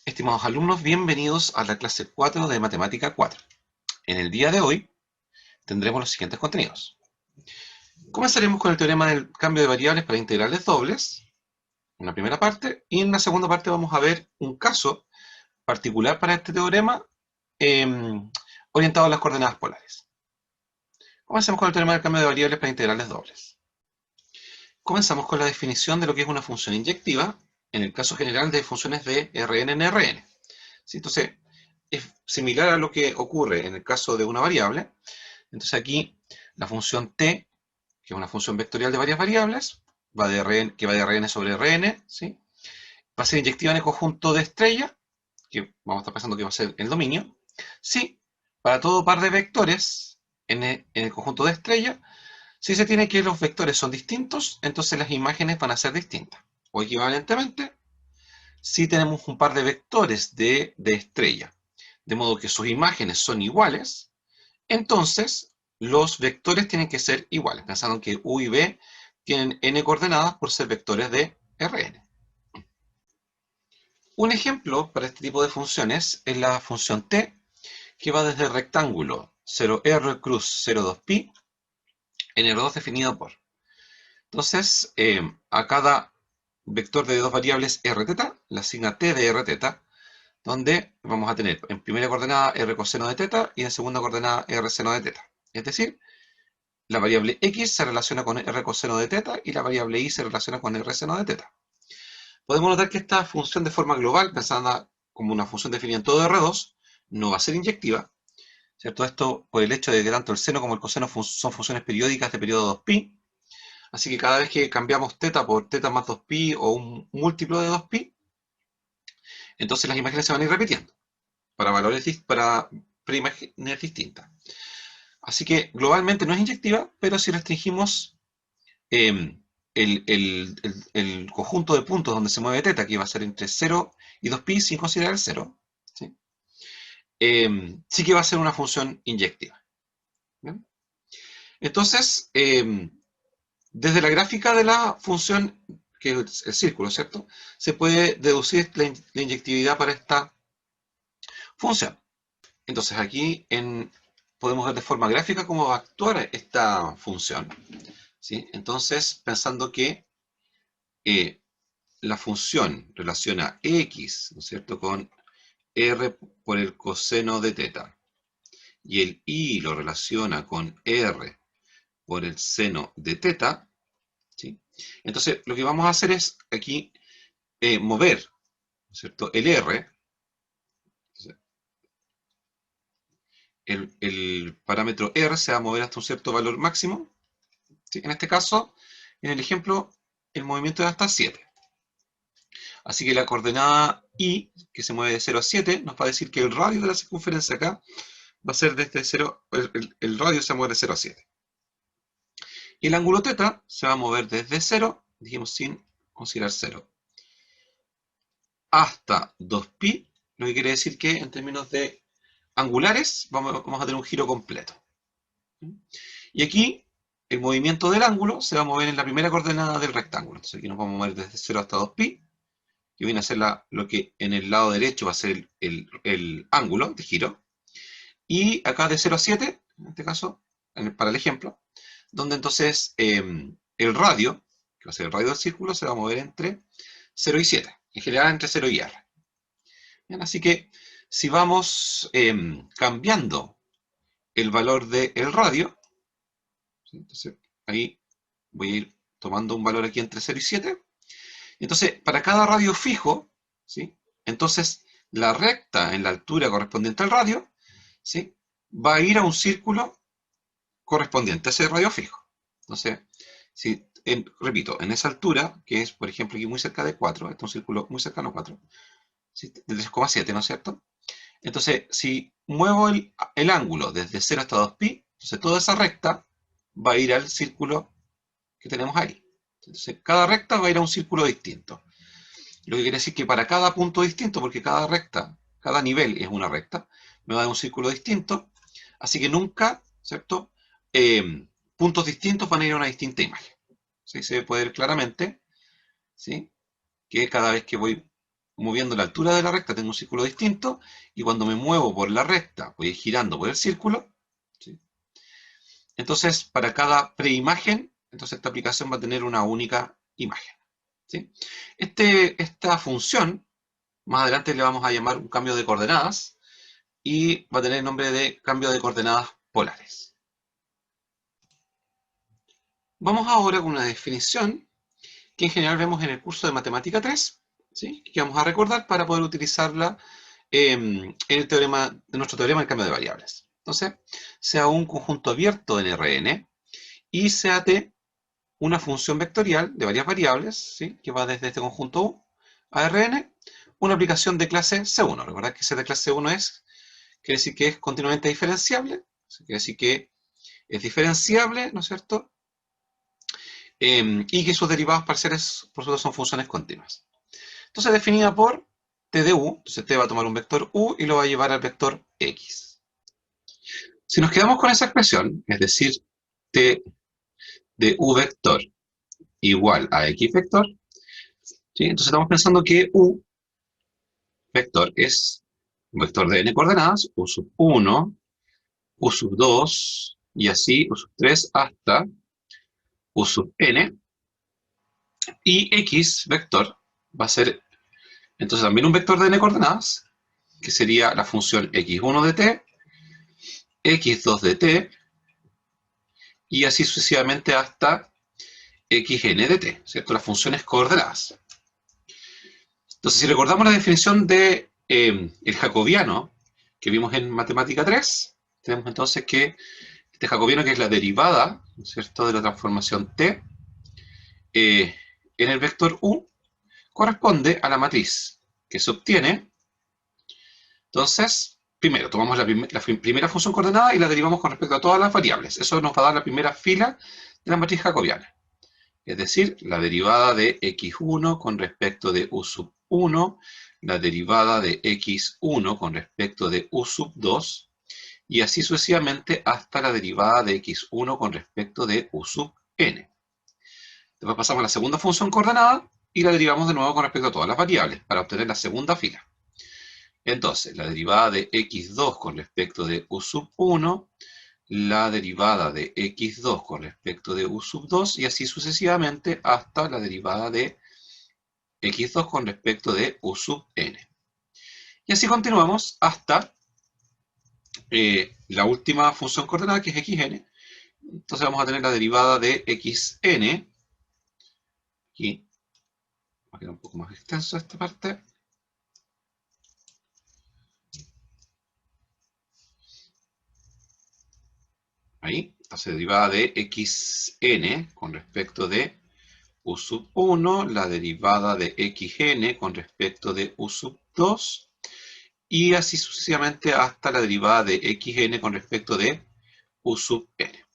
Estimados alumnos, bienvenidos a la clase 4 de Matemática 4. En el día de hoy tendremos los siguientes contenidos. Comenzaremos con el teorema del cambio de variables para integrales dobles, en la primera parte, y en la segunda parte vamos a ver un caso particular para este teorema orientado a las coordenadas polares. Comencemos con el teorema del cambio de variables para integrales dobles. Comenzamos con la definición de lo que es una función inyectiva, en el caso general de funciones de Rn en Rn. ¿Sí? Entonces, es similar a lo que ocurre en el caso de una variable. Entonces aquí la función t, que es una función vectorial de varias variables, que va de Rn sobre Rn, ¿sí? Va a ser inyectiva en el conjunto de estrella, que vamos a estar pensando que va a ser el dominio, si para todo par de vectores en el conjunto de estrella, si se tiene que los vectores son distintos, entonces las imágenes van a ser distintas. O equivalentemente, si tenemos un par de vectores de estrella, de modo que sus imágenes son iguales, entonces los vectores tienen que ser iguales, pensando que u y b tienen n coordenadas por ser vectores de Rn. Un ejemplo para este tipo de funciones es la función t, que va desde el rectángulo 0r cruz 0,2pi en R2 definido por. Entonces, a cada vector de dos variables rθ, le asigna t de rθ, donde vamos a tener en primera coordenada r coseno de θ y en segunda coordenada r seno de θ. Es decir, la variable x se relaciona con r coseno de θ y la variable y se relaciona con r seno de θ. Podemos notar que esta función de forma global, pensada como una función definida en todo R2, no va a ser inyectiva, ¿cierto? Esto por el hecho de que tanto el seno como el coseno son funciones periódicas de periodo 2pi, así que cada vez que cambiamos θ por θ más 2pi o un múltiplo de 2pi, entonces las imágenes se van a ir repitiendo para imágenes distintas. Así que globalmente no es inyectiva, pero si restringimos el conjunto de puntos donde se mueve θ, que va a ser entre 0 y 2pi sin considerar el 0, ¿sí? Sí que va a ser una función inyectiva. ¿Bien? Entonces, desde la gráfica de la función, que es el círculo, ¿cierto? Se puede deducir la inyectividad para esta función. Entonces aquí podemos ver de forma gráfica cómo va a actuar esta función, ¿sí? Entonces, pensando que la función relaciona x, ¿no es cierto?, con r por el coseno de θ, y el y lo relaciona con r por el seno de θ, ¿sí? Entonces, lo que vamos a hacer es aquí mover, ¿no es cierto?, el r, el parámetro r se va a mover hasta un cierto valor máximo, ¿sí? En este caso, en el ejemplo, el movimiento es hasta 7. Así que la coordenada y, que se mueve de 0 a 7, nos va a decir que el radio de la circunferencia acá va a ser desde 0, el radio se va a mover de 0 a 7. Y el ángulo θ se va a mover desde 0, dijimos sin considerar 0, hasta 2pi, lo que quiere decir que en términos de angulares vamos a tener un giro completo. Y aquí el movimiento del ángulo se va a mover en la primera coordenada del rectángulo. Entonces aquí nos vamos a mover desde 0 hasta 2pi, que viene a ser lo que en el lado derecho va a ser el ángulo de giro. Y acá de 0 a 7, en este caso, para el ejemplo, donde entonces el radio, que va a ser el radio del círculo, se va a mover entre 0 y 7, en general entre 0 y r. Bien, así que si vamos cambiando el valor del radio, ¿sí? Entonces ahí voy a ir tomando un valor aquí entre 0 y 7, entonces para cada radio fijo, ¿sí?, entonces la recta en la altura correspondiente al radio, ¿sí?, va a ir a un círculo correspondiente a ese radio fijo. Entonces, repito, en esa altura, que es, por ejemplo, aquí muy cerca de 4, este es un círculo muy cercano a 4, ¿sí?, de 3,7, ¿no es cierto? Entonces, si muevo el ángulo desde 0 hasta 2pi, entonces toda esa recta va a ir al círculo que tenemos ahí. Entonces, cada recta va a ir a un círculo distinto. Lo que quiere decir que para cada punto distinto, porque cada recta, cada nivel es una recta, me va a dar un círculo distinto, así que nunca, ¿cierto?, puntos distintos van a ir a una distinta imagen. ¿Sí? Se puede ver claramente, ¿sí?, que cada vez que voy moviendo la altura de la recta tengo un círculo distinto, y cuando me muevo por la recta, voy girando por el círculo, ¿sí? Entonces, para cada preimagen, entonces esta aplicación va a tener una única imagen, ¿sí? Esta función, más adelante le vamos a llamar un cambio de coordenadas, y va a tener el nombre de cambio de coordenadas polares. Vamos ahora con una definición que en general vemos en el curso de Matemática 3, ¿sí? Que vamos a recordar para poder utilizarla en nuestro teorema del cambio de variables. Entonces, sea un conjunto abierto en Rn y sea T una función vectorial de varias variables, ¿sí? Que va desde este conjunto U a Rn, una aplicación de clase C1. Recordad que C de clase 1 quiere decir que es continuamente diferenciable, quiere decir que es diferenciable, ¿no es cierto? Y que sus derivados parciales, por supuesto, son funciones continuas. Entonces, definida por T de U, entonces T va a tomar un vector U y lo va a llevar al vector X. Si nos quedamos con esa expresión, es decir, T de U vector igual a X vector, ¿sí? Entonces estamos pensando que U vector es un vector de n coordenadas, U sub 1, U sub 2, y así U sub 3 hasta U sub n, y X vector va a ser entonces también un vector de n coordenadas, que sería la función x1 de t, x2 de t, y así sucesivamente hasta xn de t, ¿cierto? Las funciones coordenadas. Entonces, si recordamos la definición de el jacobiano que vimos en Matemática 3, tenemos entonces que este jacobiano, que es la derivada, ¿cierto?, de la transformación t en el vector u, corresponde a la matriz que se obtiene. Entonces, primero tomamos la primera función coordenada y la derivamos con respecto a todas las variables. Eso nos va a dar la primera fila de la matriz jacobiana. Es decir, la derivada de x1 con respecto de u sub 1, la derivada de x1 con respecto de u sub 2, y así sucesivamente hasta la derivada de x1 con respecto de u sub n. Después pasamos a la segunda función coordenada y la derivamos de nuevo con respecto a todas las variables para obtener la segunda fila. Entonces, la derivada de x2 con respecto de u sub 1, la derivada de x2 con respecto de u sub 2, y así sucesivamente hasta la derivada de x2 con respecto de u sub n. Y así continuamos hasta la última función coordenada, que es xn. Entonces vamos a tener la derivada de xn. Aquí va a quedar un poco más extenso esta parte. Ahí, entonces derivada de xn con respecto de u sub 1, la derivada de xn con respecto de u sub 2, y así sucesivamente hasta la derivada de xn con respecto de u sub n.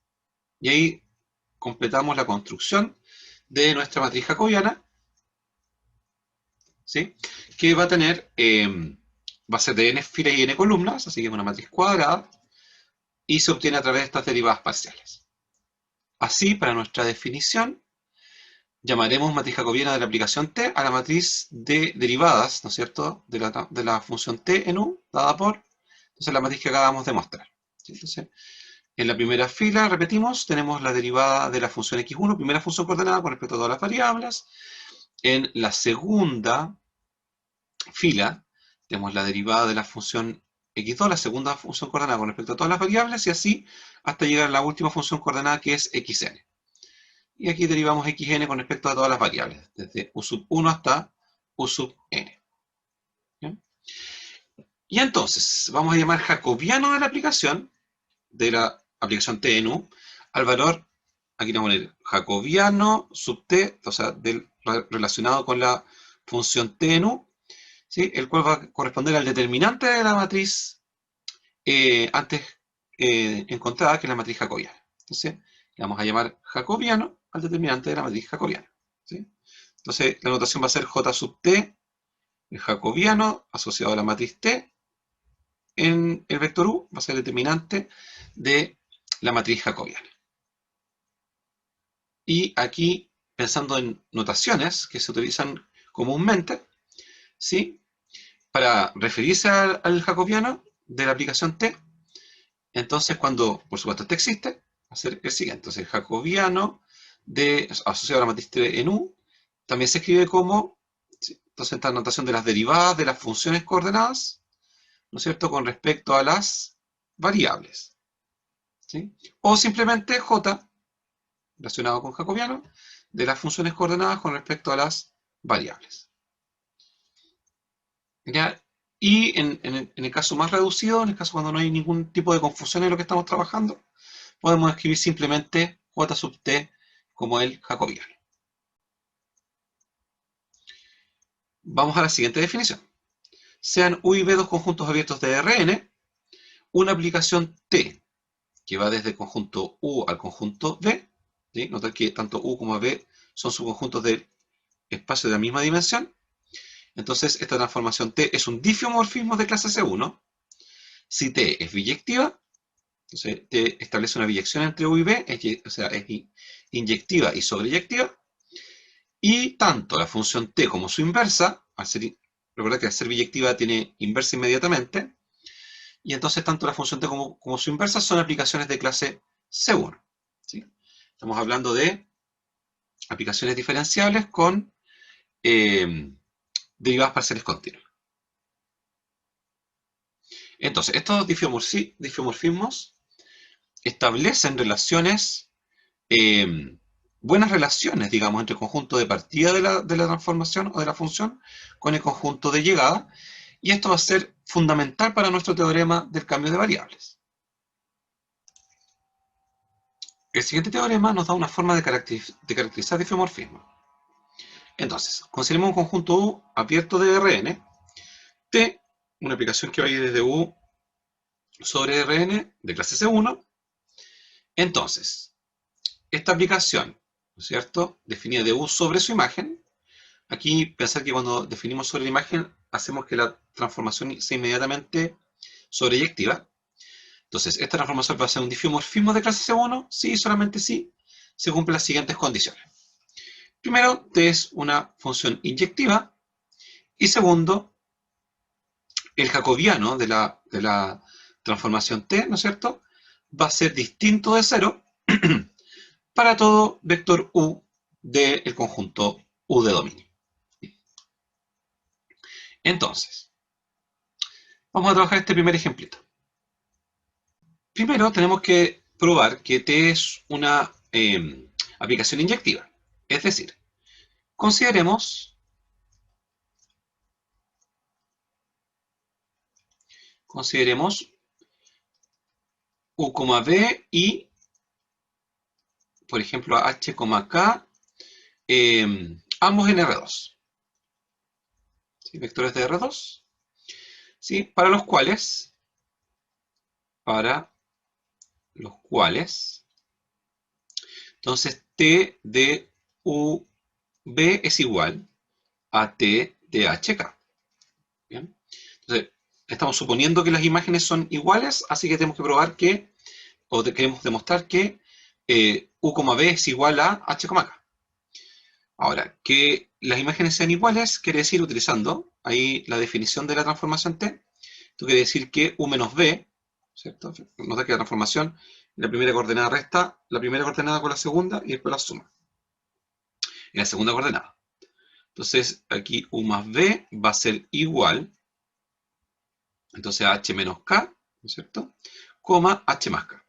Y ahí completamos la construcción de nuestra matriz jacobiana, ¿sí? Que va a tener, va a ser de n filas y n columnas, así que es una matriz cuadrada, y se obtiene a través de estas derivadas parciales. Así, para nuestra definición, llamaremos matriz jacobiana de la aplicación T a la matriz de derivadas, ¿no es cierto?, de la función T en U, dada por, entonces, la matriz que acabamos de mostrar. ¿Sí? Entonces, en la primera fila, repetimos, tenemos la derivada de la función x1, primera función coordenada con respecto a todas las variables. En la segunda fila, tenemos la derivada de la función x2, la segunda función coordenada con respecto a todas las variables, y así hasta llegar a la última función coordenada, que es xn. Y aquí derivamos xn con respecto a todas las variables, desde u sub 1 hasta u sub n. ¿Bien? Y entonces, vamos a llamar jacobiano de la aplicación T en U, al valor, aquí le vamos a poner jacobiano sub t, o sea, relacionado con la función T en U, ¿sí?, el cual va a corresponder al determinante de la matriz antes encontrada, que es la matriz jacobiana. Entonces, le vamos a llamar jacobiano al determinante de la matriz jacobiana, ¿sí? Entonces, la notación va a ser J sub t, el jacobiano asociado a la matriz T en el vector U, va a ser el determinante de la matriz jacobiana. Y aquí, pensando en notaciones que se utilizan comúnmente, ¿sí? Para referirse al jacobiano de la aplicación T, entonces cuando, por supuesto, T existe, va a ser el siguiente. Entonces, el jacobiano asociado a la matriz T en U, también se escribe como, ¿sí? Entonces, esta notación de las derivadas de las funciones coordenadas, ¿no es cierto?, con respecto a las variables, ¿sí? O simplemente J, relacionado con jacobiano, de las funciones coordenadas con respecto a las variables. ¿Ya? Y en el caso más reducido, en el caso cuando no hay ningún tipo de confusión en lo que estamos trabajando, podemos escribir simplemente J sub T como el jacobiano. Vamos a la siguiente definición. Sean U y B dos conjuntos abiertos de Rn, una aplicación T que va desde el conjunto U al conjunto B, ¿sí? Nota que tanto U como B son subconjuntos del espacio de la misma dimensión. Entonces, esta transformación T es un diffeomorfismo de clase C1. Si T es biyectiva, entonces T establece una biyección entre U y B, o sea, es inyectiva y sobreyectiva. Y tanto la función T como su inversa, recuerda que al ser biyectiva tiene inversa inmediatamente, y entonces tanto la función T como su inversa son aplicaciones de clase C1. ¿Sí? Estamos hablando de aplicaciones diferenciables con derivadas parciales continuas. Entonces, estos diffeomorfismos establecen relaciones, buenas relaciones, digamos, entre el conjunto de partida de la transformación o de la función con el conjunto de llegada, y esto va a ser fundamental para nuestro teorema del cambio de variables. El siguiente teorema nos da una forma de caracterizar diffeomorfismo. Entonces, consideremos un conjunto U abierto de Rn, T, una aplicación que va a ir desde U sobre Rn de clase C1. Entonces, esta aplicación, ¿no es cierto?, definida de U sobre su imagen. Aquí pensar que cuando definimos sobre la imagen, hacemos que la transformación sea inmediatamente sobreyectiva. Entonces, esta transformación va a ser un diffeomorfismo de clase C1, sí, solamente sí, se cumplen las siguientes condiciones. Primero, T es una función inyectiva, y segundo, el jacobiano de la transformación T, ¿no es cierto?, va a ser distinto de cero para todo vector U del conjunto U de dominio. Entonces, vamos a trabajar este primer ejemplito. Primero tenemos que probar que T es una aplicación inyectiva. Es decir, consideremos U, B y, por ejemplo, H, K, ambos en R2. ¿Sí? Vectores de R2, ¿sí? Para los cuales, entonces T de U, B es igual a T de HK. ¿Bien? Entonces, estamos suponiendo que las imágenes son iguales, así que tenemos que probar que, queremos demostrar que U, B es igual a H, K. Ahora, que las imágenes sean iguales quiere decir, utilizando ahí la definición de la transformación T, esto quiere decir que U menos B, ¿cierto? Nota que la transformación, la primera coordenada resta la primera coordenada con la segunda y después la suma en la segunda coordenada. Entonces, aquí U más B va a ser igual, entonces, a H menos K, ¿no es cierto?, coma H más K.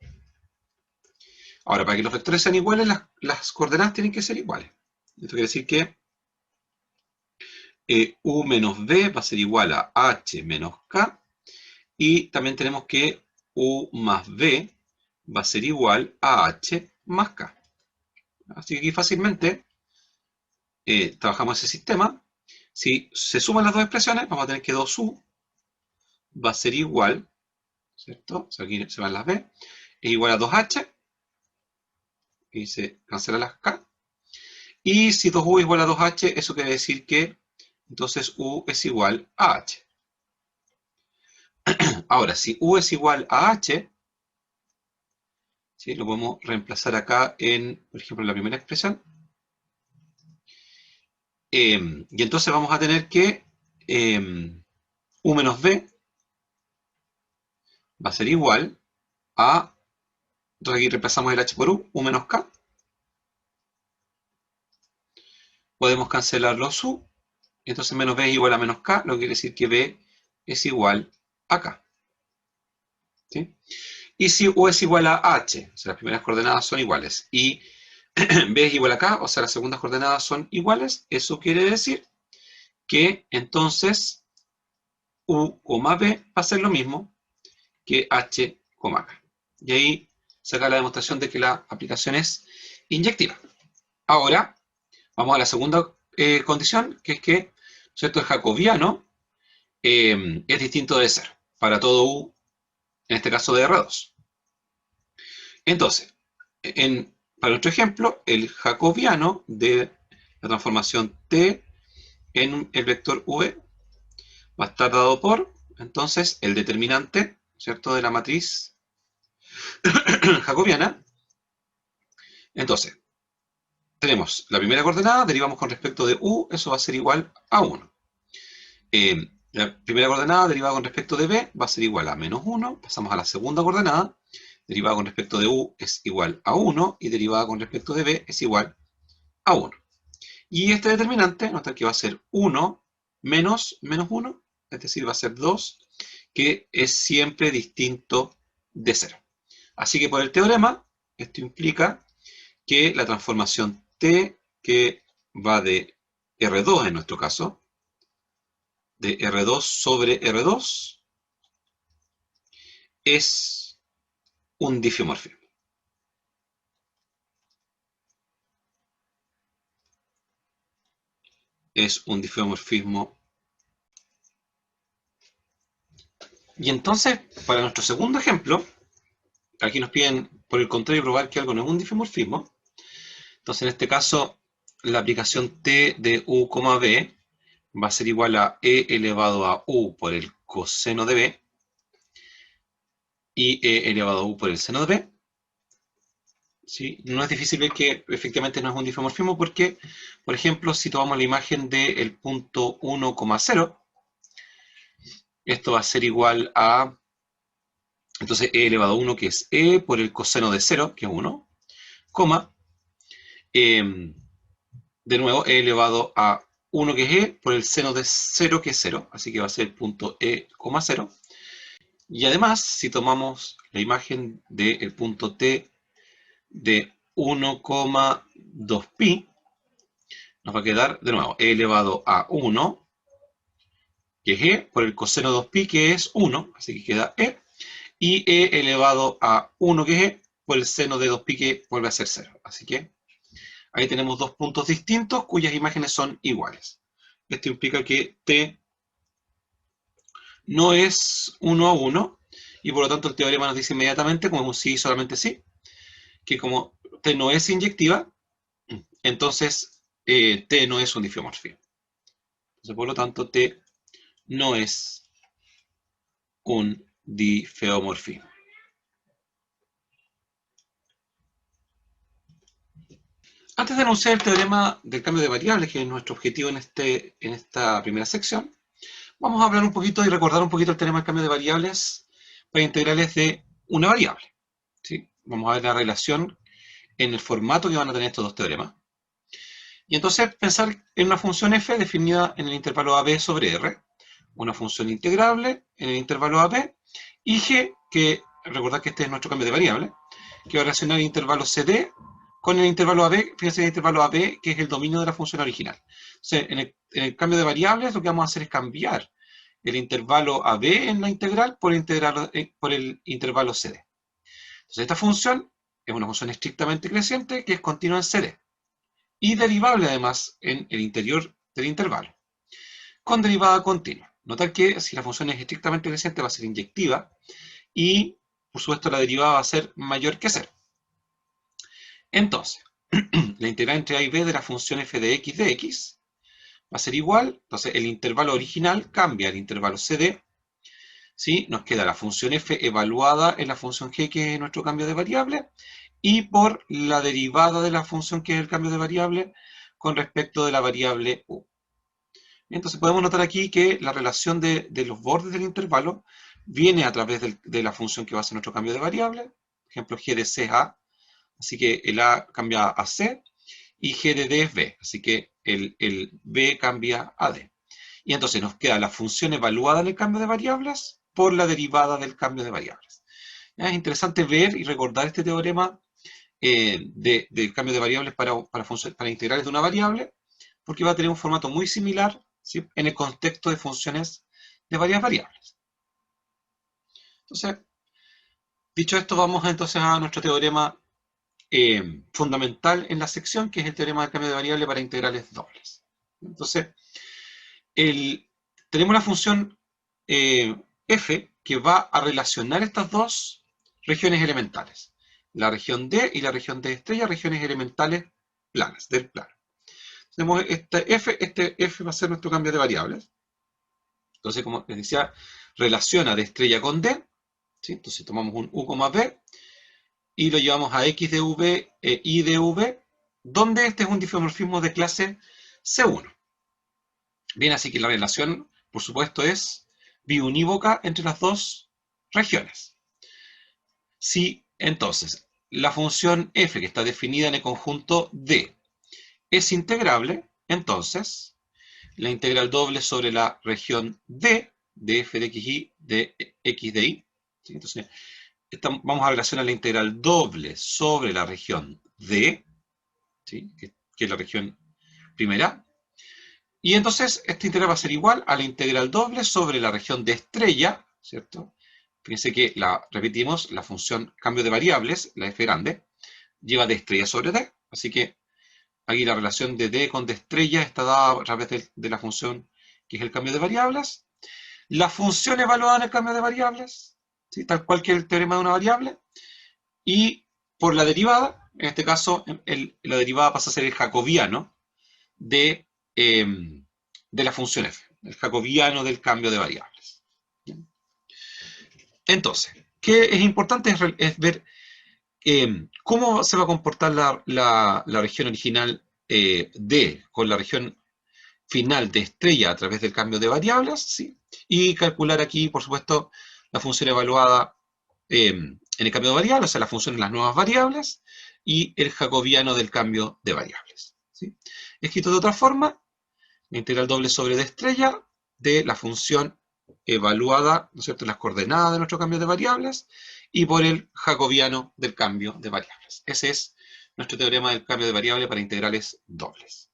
Ahora, para que los vectores sean iguales, las coordenadas tienen que ser iguales. Esto quiere decir que U menos B va a ser igual a H menos K, y también tenemos que U más B va a ser igual a H más K. Así que aquí fácilmente trabajamos ese sistema. Si se suman las dos expresiones, vamos a tener que 2U va a ser igual, ¿cierto? O sea, aquí se van las B, es igual a 2H, y se cancelan las K. Y si 2U es igual a 2H, eso quiere decir que entonces U es igual a H. Ahora, si U es igual a H, ¿sí?, lo podemos reemplazar acá en, por ejemplo, en la primera expresión. Y entonces vamos a tener que u menos b va a ser igual a, entonces aquí reemplazamos el h por u menos k. Podemos cancelar los u, entonces menos b es igual a menos k, lo que quiere decir que b es igual a k. ¿Sí? Y si u es igual a h, o sea, las primeras coordenadas son iguales, y b es igual a k, o sea, las segundas coordenadas son iguales, eso quiere decir que entonces u, b va a ser lo mismo que h, k. Y ahí saca la demostración de que la aplicación es inyectiva. Ahora, vamos a la segunda condición, que es que, ¿cierto?, el jacobiano es distinto de ser para todo u, en este caso de R2. Entonces, para nuestro ejemplo, el jacobiano de la transformación T en el vector V va a estar dado por, entonces, el determinante, ¿cierto?, de la matriz jacobiana. Entonces, tenemos la primera coordenada, derivamos con respecto de u, eso va a ser igual a 1. La primera coordenada derivada con respecto de b va a ser igual a menos 1. Pasamos a la segunda coordenada, derivada con respecto de u es igual a 1, y derivada con respecto de b es igual a 1. Y este determinante, nota que va a ser 1 menos 1, es decir, va a ser 2, que es siempre distinto de 0. Así que por el teorema, esto implica que la transformación T, que va de R2 en nuestro caso, de R2 sobre R2, es un difeomorfismo. Es un difeomorfismo. Y entonces, para nuestro segundo ejemplo, aquí nos piden, por el contrario, probar que algo no es un difeomorfismo. Entonces, en este caso, la aplicación T de u, b va a ser igual a e elevado a u por el coseno de b y e elevado a u por el seno de b. ¿Sí? No es difícil ver que efectivamente no es un difeomorfismo porque, por ejemplo, si tomamos la imagen del punto 1,0, esto va a ser igual a, entonces, e elevado a 1, que es e por el coseno de 0, que es 1, coma, de nuevo, e elevado a 1, que es e, por el seno de 0, que es 0, así que va a ser el punto e, 0. Y además, si tomamos la imagen del punto t de 1,2 pi, nos va a quedar, de nuevo, e elevado a 1, que es e, por el coseno de 2pi, que es 1, así que queda e, y e elevado a 1, que es e, por el seno de 2pi, que vuelve a ser 0. Así que ahí tenemos dos puntos distintos cuyas imágenes son iguales. Esto implica que t no es 1 a 1, y por lo tanto el teorema nos dice inmediatamente, como un sí, solamente sí, que como t no es inyectiva, entonces t no es un difeomorfismo. Entonces, por lo tanto, t no es un difeomorfismo. Antes de anunciar el teorema del cambio de variables, que es nuestro objetivo en esta primera sección, vamos a hablar un poquito y recordar un poquito el teorema del cambio de variables para integrales de una variable. ¿Sí? Vamos a ver la relación en el formato que van a tener estos dos teoremas. Y entonces pensar en una función f definida en el intervalo AB sobre R, una función integrable en el intervalo AB, y g, que recordad que este es nuestro cambio de variable, que va a relacionar el intervalo CD con el intervalo AB, fíjense el intervalo AB, que es el dominio de la función original. Entonces, en el cambio de variables, lo que vamos a hacer es cambiar el intervalo AB en la integral por el intervalo CD. Entonces, esta función es una función estrictamente creciente que es continua en CD y derivable además en el interior del intervalo, con derivada continua. Notar que si la función es estrictamente creciente va a ser inyectiva y, por supuesto, la derivada va a ser mayor que 0. Entonces, la integral entre a y b de la función f de x va a ser igual, entonces el intervalo original cambia al intervalo CD, ¿sí? Nos queda la función f evaluada en la función g, que es nuestro cambio de variable, y por la derivada de la función que es el cambio de variable con respecto de la variable u. Entonces podemos notar aquí que la relación de los bordes del intervalo viene a través de la función que va a ser nuestro cambio de variable. Por ejemplo, g de c es a, así que el a cambia a c, y g de d es b, así que el b cambia a d. Y entonces nos queda la función evaluada en el cambio de variables por la derivada del cambio de variables. Es interesante ver y recordar este teorema del cambio de variables para integrales de una variable, porque va a tener un formato muy similar, ¿sí?, en el contexto de funciones de varias variables. Entonces, dicho esto, vamos entonces a nuestro teorema fundamental en la sección, que es el teorema del cambio de variable para integrales dobles. Entonces, tenemos la función f que va a relacionar estas dos regiones elementales, la región D y la región D estrella, regiones elementales planas, del plano. Tenemos este f va a ser nuestro cambio de variables. Entonces, como les decía, relaciona D estrella con D, ¿sí? Entonces tomamos un u, b, y lo llevamos a x de v e y de v, donde este es un difeomorfismo de clase C1. Bien, así que la relación, por supuesto, es biunívoca entre las dos regiones. Si, entonces, la función f, que está definida en el conjunto D, es integrable, entonces, la integral doble sobre la región D, de f de xy, de x de y, ¿sí? Entonces, vamos a relacionar la integral doble sobre la región D, ¿sí?, que es la región primera. Y entonces esta integral va a ser igual a la integral doble sobre la región de estrella, ¿cierto? Fíjense que repetimos, la función cambio de variables, la f grande, lleva de estrella sobre d, así que aquí la relación de d con d estrella está dada a través de la función que es el cambio de variables. La función evaluada en el cambio de variables, ¿sí?, tal cual que el teorema de una variable, y por la derivada, en este caso la derivada pasa a ser el jacobiano de la función f, el jacobiano del cambio de variables. ¿Bien? Entonces, ¿qué es importante? Es ver cómo se va a comportar la región original D con la región final de estrella a través del cambio de variables, ¿sí?, y calcular aquí, por supuesto, la función evaluada en el cambio de variables, o sea, la función en las nuevas variables, y el jacobiano del cambio de variables, ¿sí? Escrito de otra forma, la integral doble sobre d estrella de la función evaluada, ¿no es cierto?, las coordenadas de nuestro cambio de variables, y por el jacobiano del cambio de variables. Ese es nuestro teorema del cambio de variable para integrales dobles.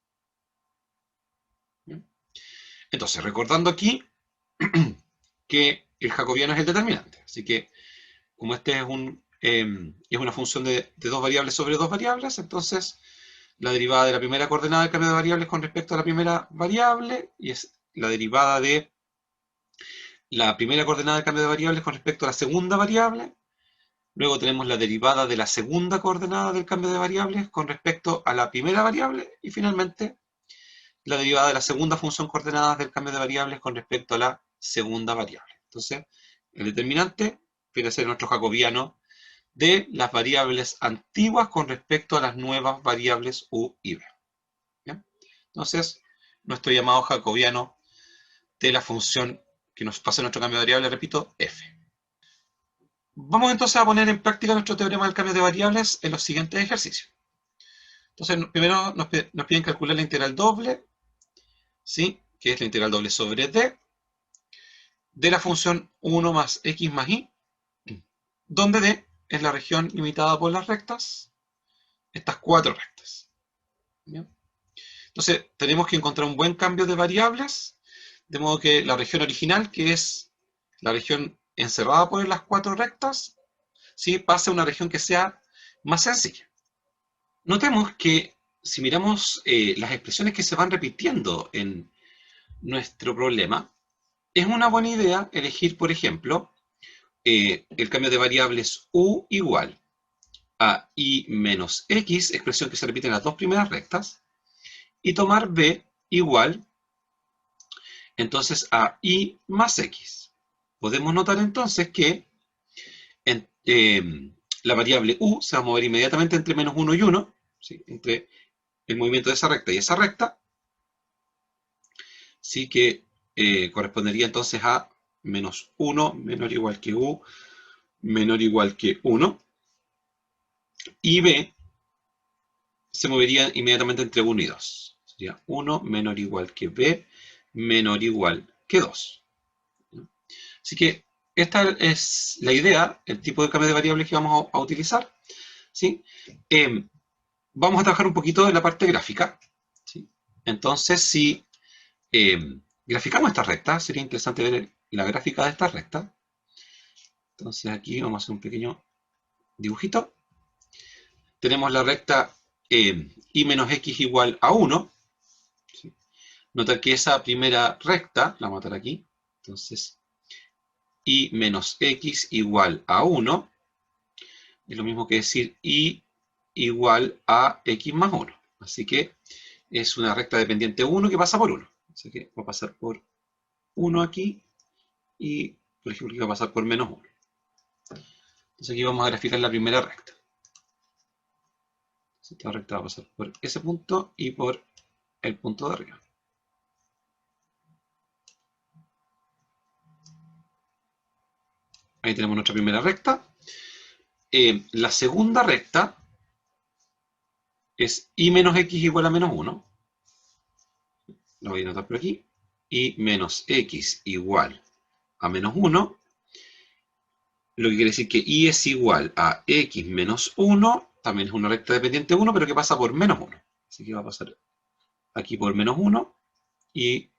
¿Bien? Entonces, recordando aquí que el jacobiano es el determinante, así que como este es una función de dos variables sobre dos variables, entonces la derivada de la primera coordenada del cambio de variables con respecto a la primera variable, y es la derivada de la primera coordenada del cambio de variables con respecto a la segunda variable. Luego tenemos la derivada de la segunda coordenada del cambio de variables con respecto a la primera variable, y finalmente la derivada de la segunda función coordenada del cambio de variables con respecto a la segunda variable. Entonces, el determinante viene a ser nuestro jacobiano de las variables antiguas con respecto a las nuevas variables u y b. ¿Bien? Entonces, nuestro llamado jacobiano de la función que nos pasa nuestro cambio de variable, repito, f. Vamos entonces a poner en práctica nuestro teorema del cambio de variables en los siguientes ejercicios. Entonces, primero nos piden calcular la integral doble, ¿sí?, que es la integral doble sobre d, de la función 1 más x más y, donde d es la región limitada por las rectas, estas cuatro rectas. ¿Bien? Entonces, tenemos que encontrar un buen cambio de variables, de modo que la región original, que es la región encerrada por las cuatro rectas, ¿sí?, pase a una región que sea más sencilla. Notemos que si miramos las expresiones que se van repitiendo en nuestro problema, es una buena idea elegir, por ejemplo, el cambio de variables u igual a y menos x, expresión que se repite en las dos primeras rectas, y tomar b igual entonces a y más x. Podemos notar entonces que la variable u se va a mover inmediatamente entre menos 1 y 1, ¿sí?, entre el movimiento de esa recta y esa recta, sí que correspondería entonces a menos 1 menor o igual que u menor o igual que 1, y b se movería inmediatamente entre 1 y 2. Sería 1 menor o igual que b menor o igual que 2. Así que esta es la idea, el tipo de cambio de variables que vamos a utilizar, ¿sí? Vamos a trabajar un poquito en la parte gráfica, ¿sí? Entonces, si graficamos esta recta, sería interesante ver la gráfica de esta recta. Entonces aquí vamos a hacer un pequeño dibujito. Tenemos la recta y menos x igual a 1. ¿Sí? Nota que esa primera recta, la vamos a matar aquí, entonces y menos x igual a 1, es lo mismo que decir y igual a x más 1. Así que es una recta dependiente 1 que pasa por 1. Así que va a pasar por 1 aquí y, por ejemplo, aquí va a pasar por menos 1. Entonces aquí vamos a graficar la primera recta. Esta recta va a pasar por ese punto y por el punto de arriba. Ahí tenemos nuestra primera recta. La segunda recta es y menos x igual a menos 1. Lo voy a anotar por aquí. Y menos x igual a menos 1. Lo que quiere decir que y es igual a x menos 1. También es una recta dependiente 1, pero que pasa por menos 1. Así que va a pasar aquí por menos 1 y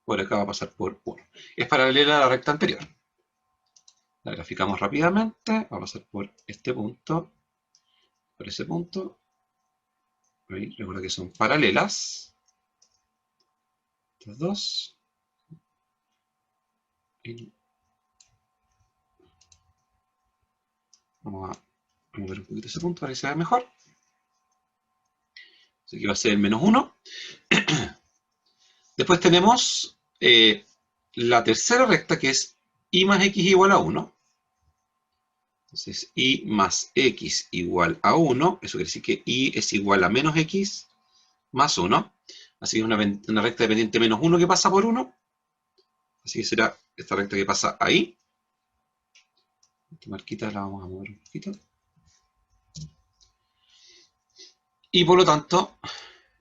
por acá va a pasar por 1. Es paralela a la recta anterior. La graficamos rápidamente. Va a pasar por este punto, por ese punto. Ahí, recuerda que son paralelas. Estas dos. Y vamos a mover un poquito ese punto para que se vea mejor. Así que va a ser el menos 1. Después tenemos la tercera recta, que es y más x igual a 1. Entonces, y más x igual a 1. Eso quiere decir que y es igual a menos x más 1. Así que es una recta dependiente menos 1 que pasa por 1. Así que será esta recta que pasa ahí. Esta marquita la vamos a mover un poquito. Y por lo tanto, va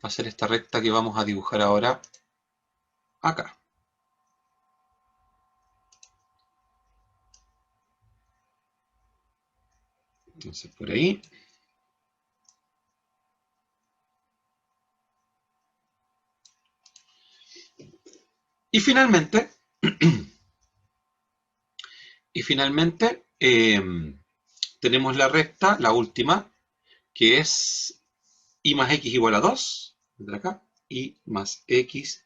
a ser esta recta que vamos a dibujar ahora acá. Entonces, por ahí. Y finalmente, tenemos la recta, la última, que es y más x igual a 2, de acá, y más x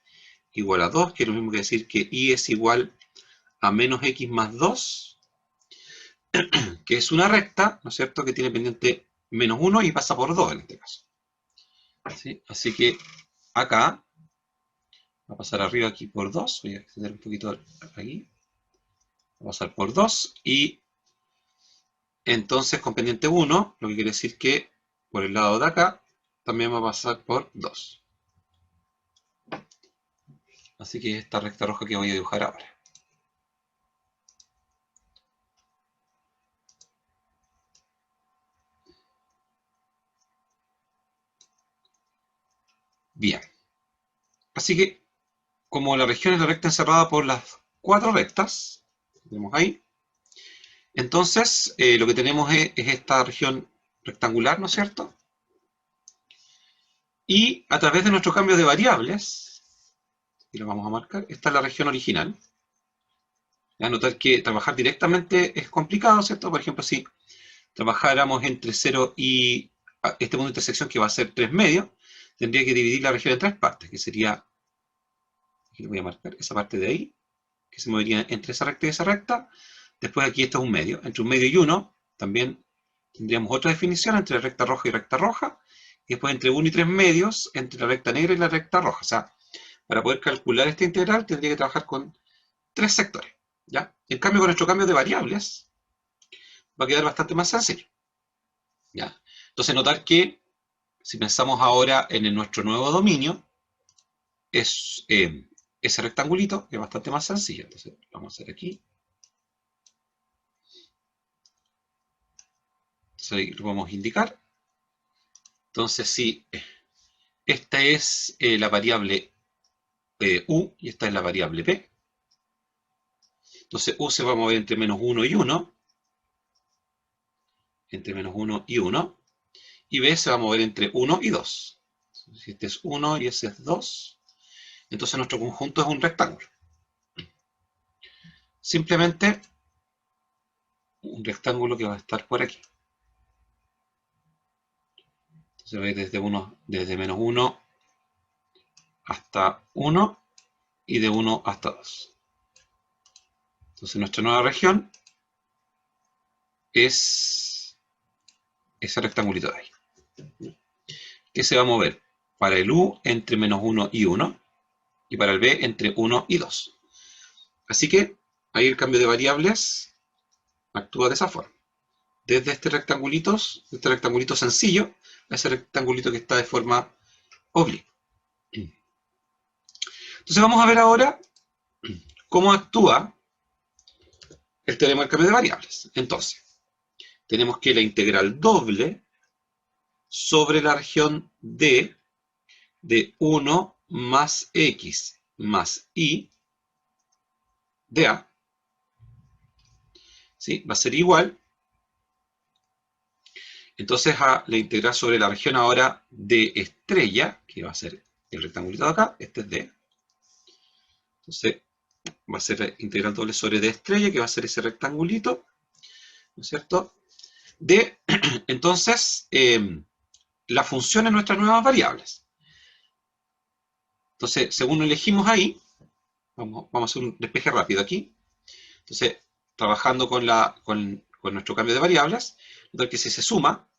igual a 2, que es lo mismo que decir que y es igual a menos x más 2, que es una recta, ¿no es cierto?, que tiene pendiente menos 1 y pasa por 2 en este caso. ¿Sí? Así que acá va a pasar arriba aquí por 2, voy a extender un poquito aquí, va a pasar por 2 y entonces con pendiente 1, lo que quiere decir que por el lado de acá también va a pasar por 2. Así que esta recta roja que voy a dibujar ahora. Bien. Así que, como la región es la recta encerrada por las 4 rectas, tenemos ahí, entonces lo que tenemos es esta región rectangular, ¿no es cierto? Y a través de nuestro cambio de variables, y lo vamos a marcar, esta es la región original. A notar que trabajar directamente es complicado, ¿cierto? Por ejemplo, si trabajáramos entre 0 y este punto de intersección que va a ser 3 medios, tendría que dividir la región en 3 partes, que sería, aquí le voy a marcar esa parte de ahí, que se movería entre esa recta y esa recta. Después aquí esto es un medio. Entre un medio y 1 también tendríamos otra definición entre recta roja y recta roja. Y después entre 1 y 3 medios entre la recta negra y la recta roja. O sea, para poder calcular esta integral tendría que trabajar con 3 sectores. ¿Ya? En cambio, con nuestro cambio de variables va a quedar bastante más sencillo. ¿Ya? Entonces, notar que si pensamos ahora en nuestro nuevo dominio, es ese rectangulito, que es bastante más sencillo. Entonces, lo vamos a hacer aquí. Entonces, ahí lo podemos indicar. Entonces, si esta es la variable u y esta es la variable p. Entonces, u se va a mover entre menos 1 y 1. Entre menos 1 y 1. Y b se va a mover entre 1 y 2. Si este es 1 y ese es 2, entonces nuestro conjunto es un rectángulo. Simplemente un rectángulo que va a estar por aquí. Entonces va a ir desde menos 1 hasta 1 y de 1 hasta 2. Entonces nuestra nueva región es ese rectangulito de ahí, que se va a mover para el u entre menos 1 y 1 y para el b entre 1 y 2. Así que ahí el cambio de variables actúa de esa forma. Desde este rectangulito sencillo a ese rectangulito que está de forma oblicua. Entonces vamos a ver ahora cómo actúa el teorema del cambio de variables. Entonces, tenemos que la integral doble sobre la región D de 1 más x más y de a, ¿sí? Va a ser igual, entonces, a la integral sobre la región ahora de estrella, que va a ser el rectangulito de acá, este es D. Entonces, va a ser la integral doble sobre D estrella, que va a ser ese rectangulito, ¿no es cierto? De, entonces, la función en nuestras nuevas variables. Entonces, según lo elegimos ahí, vamos a hacer un despeje rápido aquí. Entonces, trabajando con nuestro cambio de variables, notar que si se suma,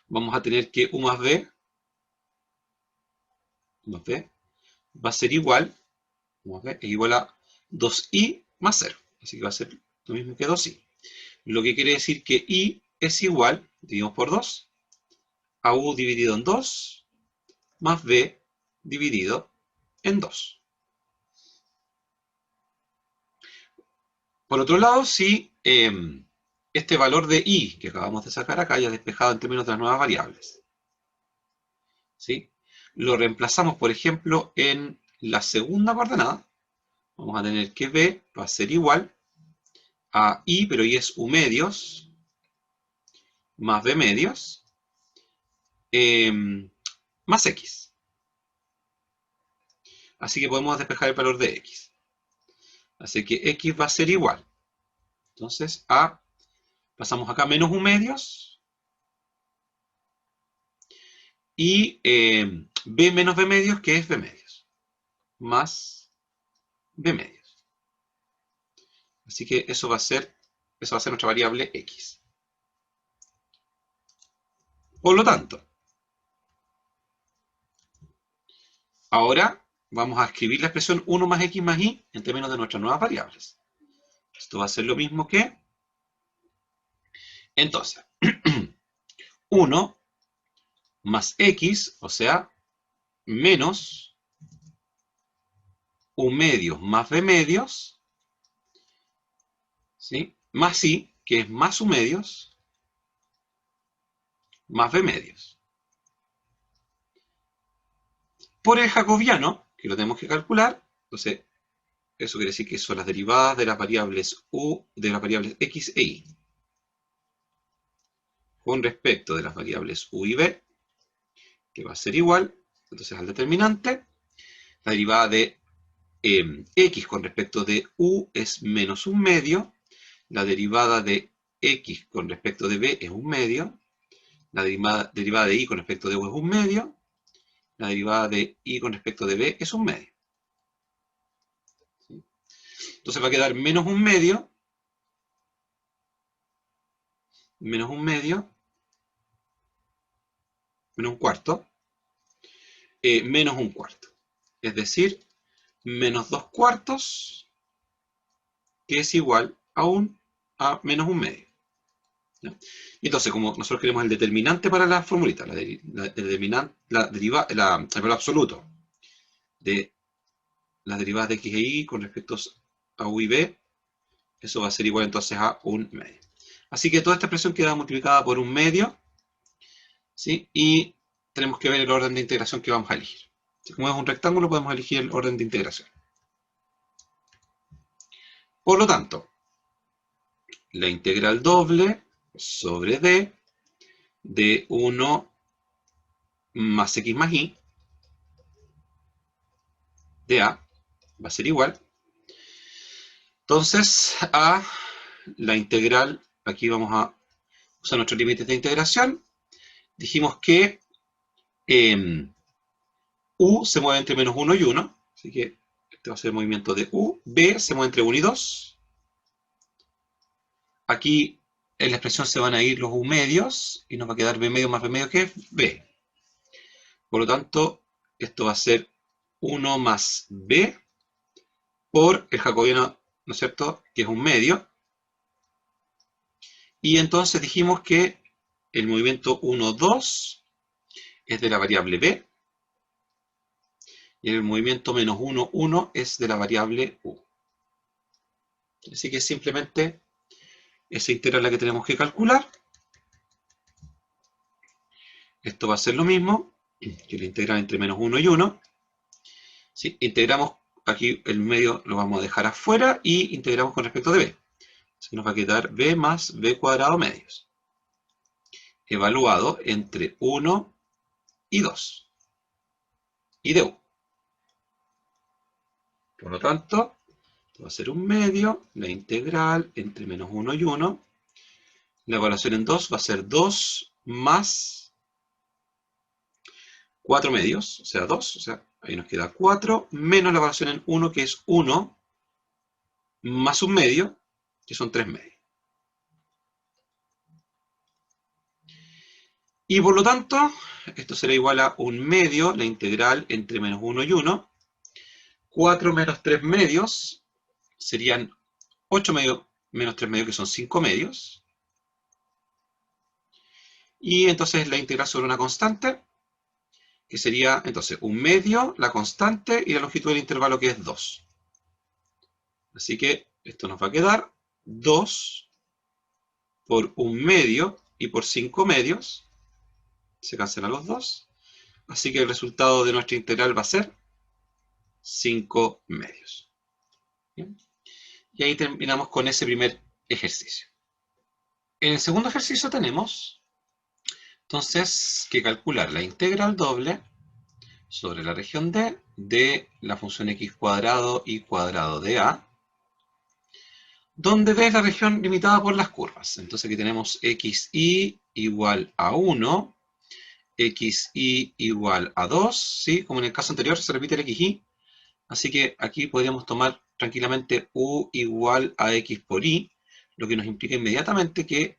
vamos a tener que u más b va a ser igual, es igual a 2i más 0. Así que va a ser lo mismo que 2i. Lo que quiere decir que i es igual, dividimos por 2, a u dividido en 2, más b dividido en 2. Por otro lado, si este valor de i que acabamos de sacar acá ya despejado en términos de las nuevas variables, ¿sí? Lo reemplazamos, por ejemplo, en la segunda coordenada, vamos a tener que b va a ser igual a i, pero i es u medios, más b medios, más x. Así que podemos despejar el valor de x. Así que x va a ser igual. Entonces, pasamos acá menos u medios, y b menos b medios, que es b medios, más b medios. Así que eso va a ser nuestra variable x. Por lo tanto, ahora vamos a escribir la expresión 1 más x más y en términos de nuestras nuevas variables. Esto va a ser lo mismo que, entonces, 1 más x, o sea, menos u medios más b medios, ¿sí? Más i, que es más u medios, más b medios. Por el jacobiano, que lo tenemos que calcular, entonces, eso quiere decir que son las derivadas de las variables x e y, con respecto de las variables u y b, que va a ser igual, entonces al determinante, la derivada de x con respecto de u es menos un medio, la derivada de x con respecto de b es un medio, la derivada de y con respecto de u es un medio, la derivada de y con respecto de b es un medio. Entonces va a quedar menos un medio, menos un cuarto, menos un cuarto. Es decir, menos 2 cuartos, que es igual a menos un medio. ¿Ya? Y entonces, como nosotros queremos el determinante para la formulita, el valor absoluto de las derivadas de x e y con respecto a u y b, eso va a ser igual entonces a 1/2. Así que toda esta expresión queda multiplicada por 1/2, ¿sí? Y tenemos que ver el orden de integración que vamos a elegir. Como es un rectángulo, podemos elegir el orden de integración. Por lo tanto, la integral doble sobre d de 1 más x más y de a va a ser igual. Entonces, a la integral, aquí vamos a usar nuestros límites de integración. Dijimos que u se mueve entre menos 1 y 1, así que este va a ser el movimiento de u. B se mueve entre 1 y 2. Aquí en la expresión se van a ir los u medios y nos va a quedar b medio más b medio que es b. Por lo tanto, esto va a ser 1 más b por el jacobiano, ¿no es cierto?, que es un medio. Y entonces dijimos que el movimiento 1, 2 es de la variable b. Y el movimiento menos 1, 1 es de la variable u. Así que simplemente esa integral la que tenemos que calcular. Esto va a ser lo mismo que la integral entre menos 1 y 1. ¿Sí? Integramos aquí el medio, lo vamos a dejar afuera y integramos con respecto de b. Así que nos va a quedar b más b cuadrado medios, evaluado entre 1 y 2, y de u. Por lo tanto, esto va a ser un medio, la integral entre menos 1 y 1. La evaluación en 2 va a ser 2 más 4 medios, o sea 2, o sea, ahí nos queda 4, menos la evaluación en 1, que es 1, más un medio, que son 3 medios. Y por lo tanto, esto será igual a un medio, la integral entre menos 1 y 1. 4 menos 3 medios serían 8 medios menos 3 medios, que son 5 medios. Y entonces la integral sobre una constante, que sería entonces un medio, la constante y la longitud del intervalo, que es 2. Así que esto nos va a quedar 2 por un medio y por 5 medios. Se cancelan los 2. Así que el resultado de nuestra integral va a ser 5 medios. ¿Bien? Y ahí terminamos con ese primer ejercicio. En el segundo ejercicio tenemos entonces que calcular la integral doble sobre la región D de la función x cuadrado y cuadrado de a, donde D es la región limitada por las curvas. Entonces aquí tenemos xy igual a 1, xy igual a 2, ¿sí? Como en el caso anterior se repite el xy, así que aquí podríamos tomar tranquilamente u igual a x por y, lo que nos implica inmediatamente que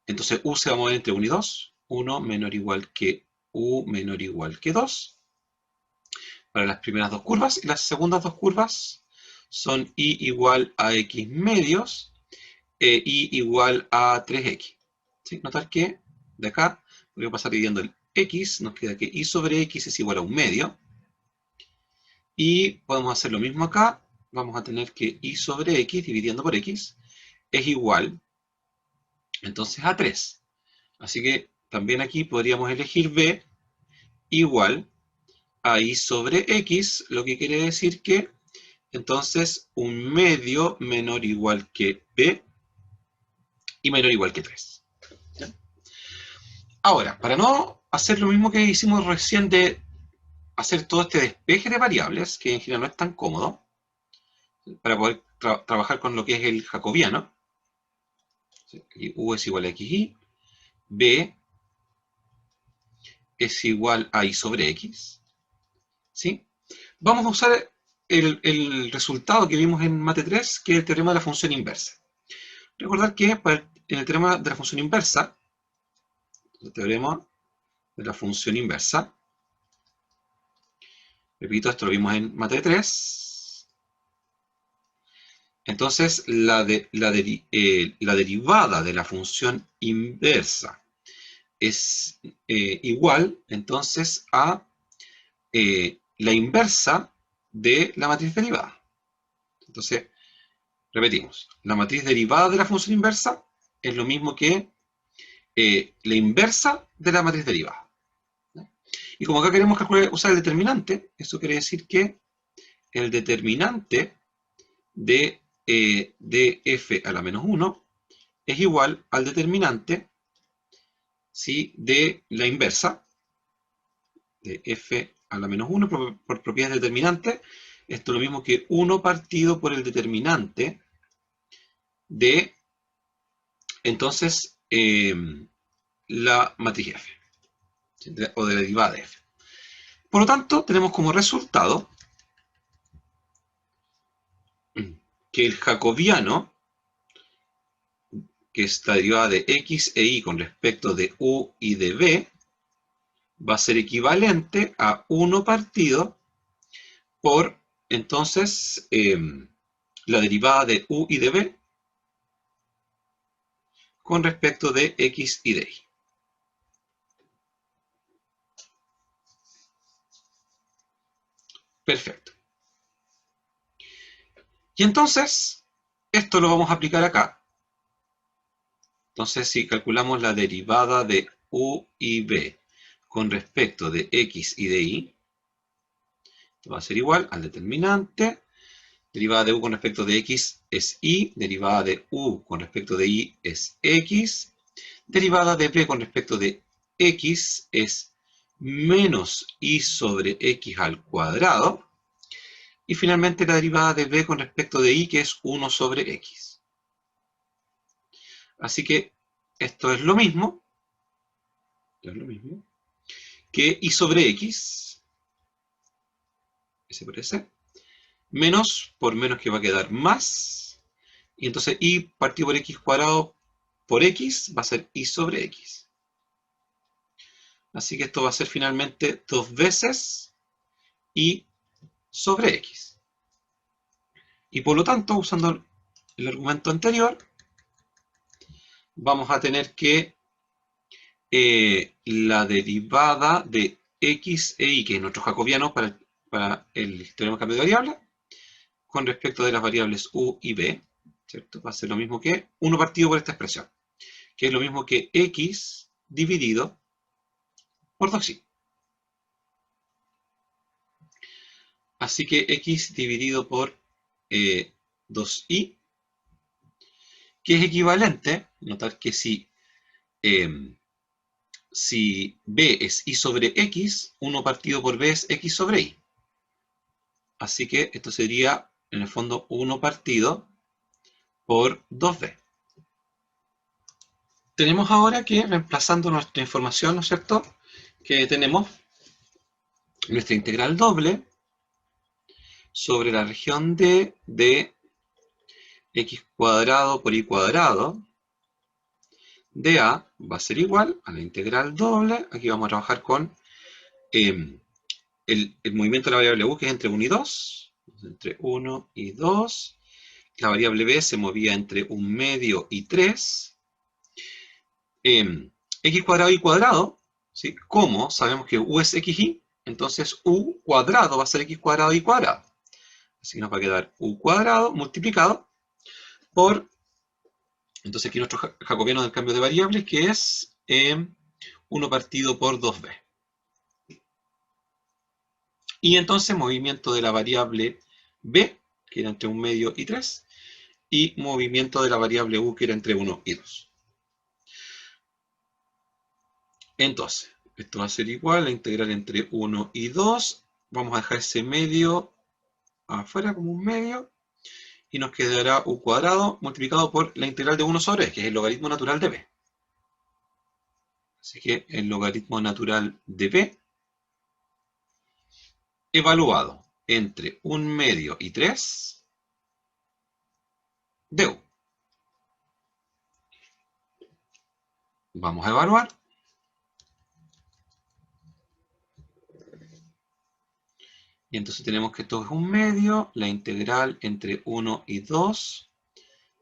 entonces u se va a mover entre 1 y 2, 1 menor o igual que u menor o igual que 2, para las primeras dos curvas, y las segundas dos curvas son y igual a x medios e y igual a 3x. ¿Sí? Notar que de acá voy a pasar dividiendo el x, nos queda que y sobre x es igual a un medio, y podemos hacer lo mismo acá, vamos a tener que y sobre x dividiendo por x es igual entonces a 3. Así que también aquí podríamos elegir b igual a y sobre x, lo que quiere decir que entonces un medio menor o igual que b y menor o igual que 3. ¿Ya? Ahora, para no hacer lo mismo que hicimos recién de hacer todo este despeje de variables, que en general no es tan cómodo, para poder trabajar con lo que es el jacobiano, aquí u es igual a xy, b es igual a y sobre x, ¿sí? Vamos a usar el resultado que vimos en Mate 3, que es el teorema de la función inversa. Recordar que en el teorema de la función inversa, el teorema de la función inversa, repito, esto lo vimos en Mate 3, entonces la derivada de la función inversa es igual entonces a la inversa de la matriz derivada. Entonces, repetimos, la matriz derivada de la función inversa es lo mismo que la inversa de la matriz derivada. Y como acá queremos usar el determinante, eso quiere decir que el determinante de f a la menos 1 es igual al determinante, ¿sí?, de la inversa de f a la menos 1 por propiedades determinantes. Esto es lo mismo que 1 partido por el determinante de, entonces, la matriz f, ¿sí?, o de la derivada de f. Por lo tanto, tenemos como resultado que el jacobiano, que es la derivada de x e y con respecto de u y de b, va a ser equivalente a 1 partido por, entonces, la derivada de u y de b con respecto de x y de y. Perfecto. Y entonces, esto lo vamos a aplicar acá. Entonces, si calculamos la derivada de u y b con respecto de x y de y, va a ser igual al determinante. Derivada de u con respecto de x es y, derivada de u con respecto de y es x, derivada de b con respecto de x es menos y sobre x al cuadrado, y finalmente la derivada de b con respecto de y, que es 1 sobre x. Así que esto es lo mismo que y sobre x, S por S, menos por menos, que va a quedar más, y entonces y partido por x cuadrado por x va a ser y sobre x. Así que esto va a ser finalmente 2 veces y sobre x. Y por lo tanto, usando el argumento anterior, vamos a tener que la derivada de x e y, que es nuestro jacobiano para el teorema de cambio de variable, con respecto de las variables u y b, ¿cierto?, va a ser lo mismo que 1 partido por esta expresión, que es lo mismo que x dividido por 2y. Así que x dividido por 2y, que es equivalente, notar que si b es y sobre x, 1 partido por b es x sobre y. Así que esto sería, en el fondo, 1 partido por 2b. Tenemos ahora que, reemplazando nuestra información, ¿no es cierto?, que tenemos nuestra integral doble sobre la región D de x cuadrado por y cuadrado de A va a ser igual a la integral doble. Aquí vamos a trabajar con el movimiento de la variable u, que es entre 1 y 2. Entre 1 y 2. La variable b se movía entre 1 medio y 3. X cuadrado y cuadrado, ¿sí?, como sabemos que u es xy, entonces u cuadrado va a ser x cuadrado y cuadrado. Así que nos va a quedar u cuadrado multiplicado por, entonces aquí nuestro jacobiano del cambio de variables, que es 1 partido por 2b. Y entonces movimiento de la variable b, que era entre 1 medio y 3, y movimiento de la variable u, que era entre 1 y 2. Entonces, esto va a ser igual a la integral entre 1 y 2. Vamos a dejar ese medio afuera como un medio, y nos quedará u cuadrado multiplicado por la integral de 1 sobre b, que es el logaritmo natural de b. Así que el logaritmo natural de b evaluado entre 1 medio y 3 de u. Vamos a evaluar. Y entonces tenemos que esto es 1 medio, la integral entre 1 y 2.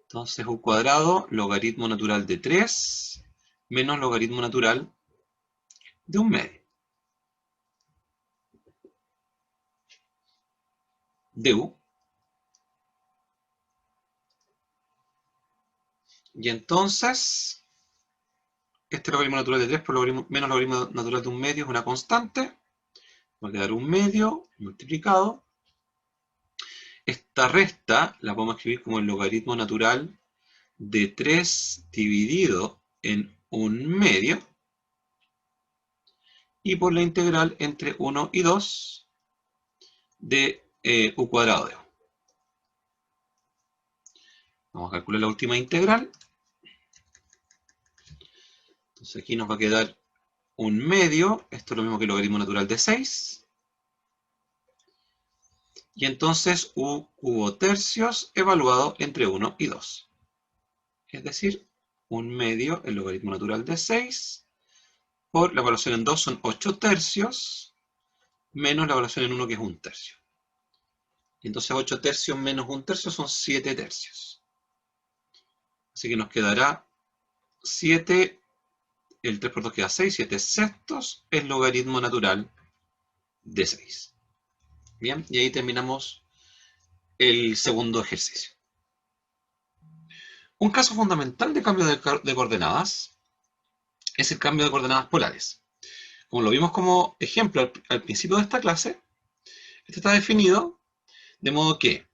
Entonces u cuadrado, logaritmo natural de 3, menos logaritmo natural de 1 medio. de u. Y entonces, este logaritmo natural de 3 por menos logaritmo natural de un medio es una constante. Va a quedar un medio multiplicado. Esta resta la podemos escribir como el logaritmo natural de 3 dividido en un medio. Y por la integral entre 1 y 2 de u cuadrado de u. Vamos a calcular la última integral. Entonces aquí nos va a quedar un medio. Esto es lo mismo que el logaritmo natural de 6. Y entonces u cubo tercios evaluado entre 1 y 2. Es decir, un medio, el logaritmo natural de 6, por la evaluación en 2 son 8 tercios, menos la evaluación en 1 que es 1 tercio. Y entonces 8 tercios menos 1 tercio son 7 tercios. Así que nos quedará 7, el 3 por 2 queda 6, 7 sextos, el logaritmo natural de 6. Bien, y ahí terminamos el segundo ejercicio. Un caso fundamental de cambio de coordenadas es el cambio de coordenadas polares. Como lo vimos como ejemplo al principio de esta clase, este está definido de modo que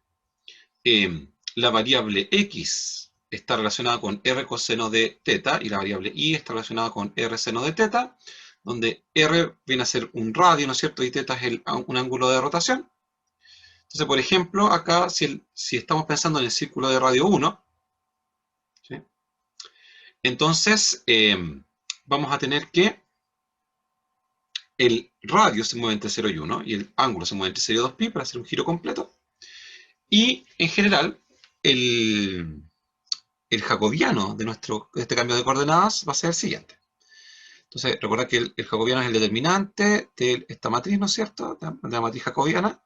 la variable x está relacionada con r coseno de teta y la variable y está relacionada con r seno de teta, donde r viene a ser un radio, ¿no es cierto? Y teta es un ángulo de rotación. Entonces, por ejemplo, acá si estamos pensando en el círculo de radio 1, ¿sí? Entonces vamos a tener que el radio se mueve entre 0 y 1 y el ángulo se mueve entre 0 y 2pi para hacer un giro completo. Y en general, el jacobiano de este cambio de coordenadas va a ser el siguiente. Entonces, recordad que el jacobiano es el determinante de esta matriz, ¿no es cierto? De la matriz jacobiana.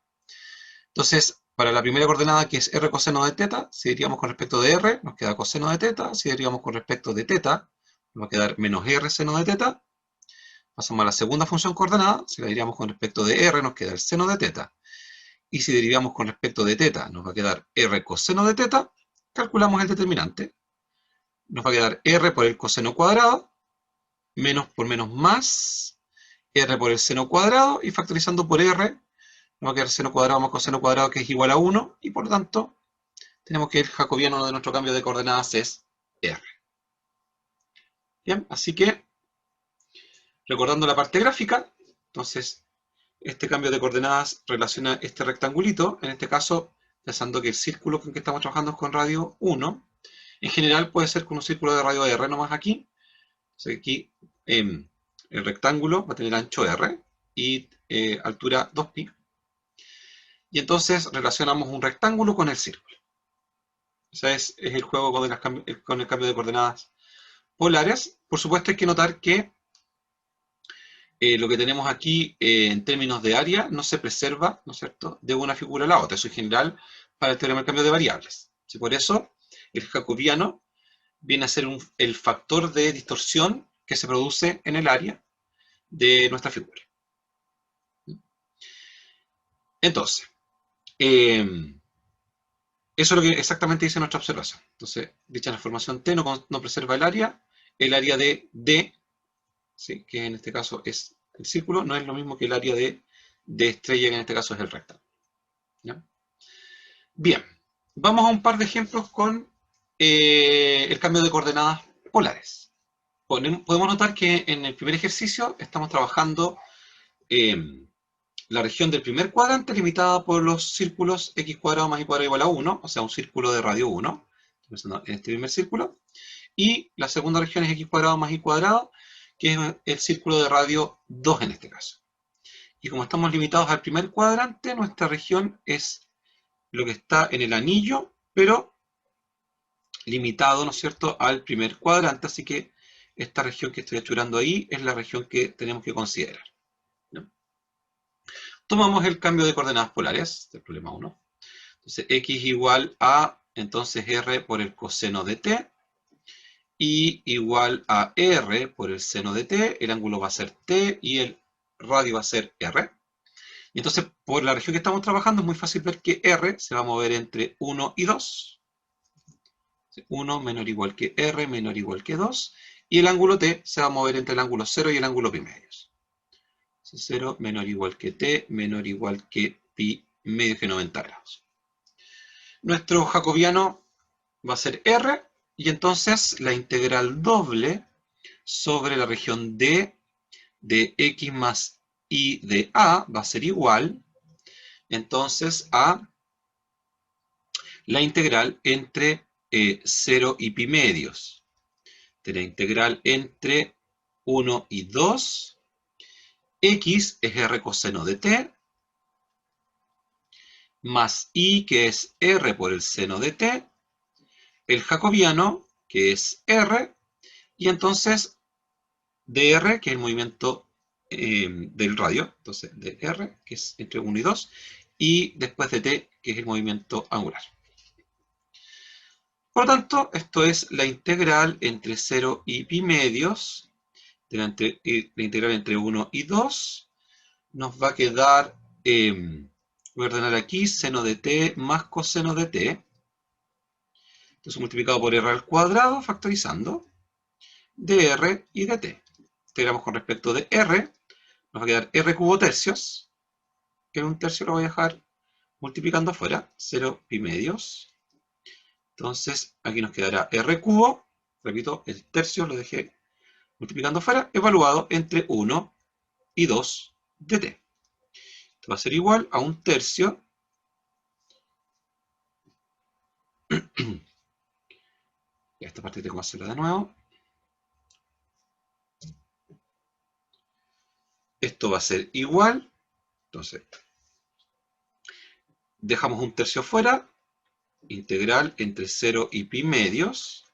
Entonces, para la primera coordenada, que es r coseno de teta, si derivamos con respecto de r, nos queda coseno de teta. Si derivamos con respecto de teta, nos va a quedar menos r seno de teta. Pasamos a la segunda función coordenada. Si la derivamos con respecto de r, nos queda el seno de teta. Y si derivamos con respecto de teta, nos va a quedar r coseno de teta. Calculamos el determinante. Nos va a quedar r por el coseno cuadrado, menos por menos más, r por el seno cuadrado, y factorizando por r, nos va a quedar seno cuadrado más coseno cuadrado, que es igual a 1, y por lo tanto, tenemos que el jacobiano de nuestro cambio de coordenadas es r. Bien, así que, recordando la parte gráfica, entonces, este cambio de coordenadas relaciona este rectangulito, en este caso, pensando que el círculo con que estamos trabajando es con radio 1, en general puede ser con un círculo de radio r nomás aquí. Entonces aquí el rectángulo va a tener ancho r y altura 2pi. Y entonces relacionamos un rectángulo con el círculo. Ese es el juego con el cambio de coordenadas polares. Por supuesto hay que notar que lo que tenemos aquí en términos de área no se preserva, ¿no es cierto?, de una figura a la otra. Eso es general para el teorema del cambio de variables. ¿Sí? Por eso el jacobiano viene a ser el factor de distorsión que se produce en el área de nuestra figura. Entonces, eso es lo que exactamente dice nuestra observación. Entonces, dicha transformación T no preserva el área de D, ¿sí?, que en este caso es el círculo, no es lo mismo que el área de estrella, que en este caso es el rectángulo. ¿Ya? Bien, vamos a un par de ejemplos con el cambio de coordenadas polares. Podemos notar que en el primer ejercicio estamos trabajando la región del primer cuadrante limitada por los círculos x cuadrado más y cuadrado igual a 1, o sea, un círculo de radio 1, en este primer círculo, y la segunda región es x cuadrado más y cuadrado, que es el círculo de radio 2 en este caso. Y como estamos limitados al primer cuadrante, nuestra región es lo que está en el anillo, pero limitado, ¿no es cierto?, al primer cuadrante, así que esta región que estoy achurando ahí es la región que tenemos que considerar. ¿No? Tomamos el cambio de coordenadas polares del problema 1. Entonces, x igual a, entonces, r por el coseno de t, y igual a r por el seno de t, el ángulo va a ser t, y el radio va a ser r. Y entonces, por la región que estamos trabajando, es muy fácil ver que R se va a mover entre 1 y 2. 1 menor o igual que R menor o igual que 2. Y el ángulo T se va a mover entre el ángulo 0 y el ángulo pi medios. 0 menor o igual que T menor o igual que pi medios que 90 grados. Nuestro jacobiano va a ser R, y entonces la integral doble sobre la región D de x más y de A va a ser igual, entonces, a la integral entre 0 y pi medios, de la integral entre 1 y 2, x es r coseno de t, más y, que es r por el seno de t, el jacobiano, que es r, y entonces dr, que es el movimiento del radio, entonces dr, que es entre 1 y 2, y después de t, que es el movimiento angular. Por lo tanto, esto es la integral entre 0 y pi medios, la integral entre 1 y 2, nos va a quedar, voy a ordenar aquí, seno de t más coseno de t, entonces multiplicado por r al cuadrado, factorizando, de r y de t. Integramos con respecto de r, nos va a quedar r cubo tercios, que en un tercio lo voy a dejar multiplicando afuera, 0 pi medios. Entonces aquí nos quedará r cubo, repito, el tercio lo dejé multiplicando afuera, evaluado entre 1 y 2 de t. Esto va a ser igual a un tercio y esta parte tengo que hacerla de nuevo. Esto va a ser igual, entonces dejamos un tercio fuera, integral entre 0 y pi medios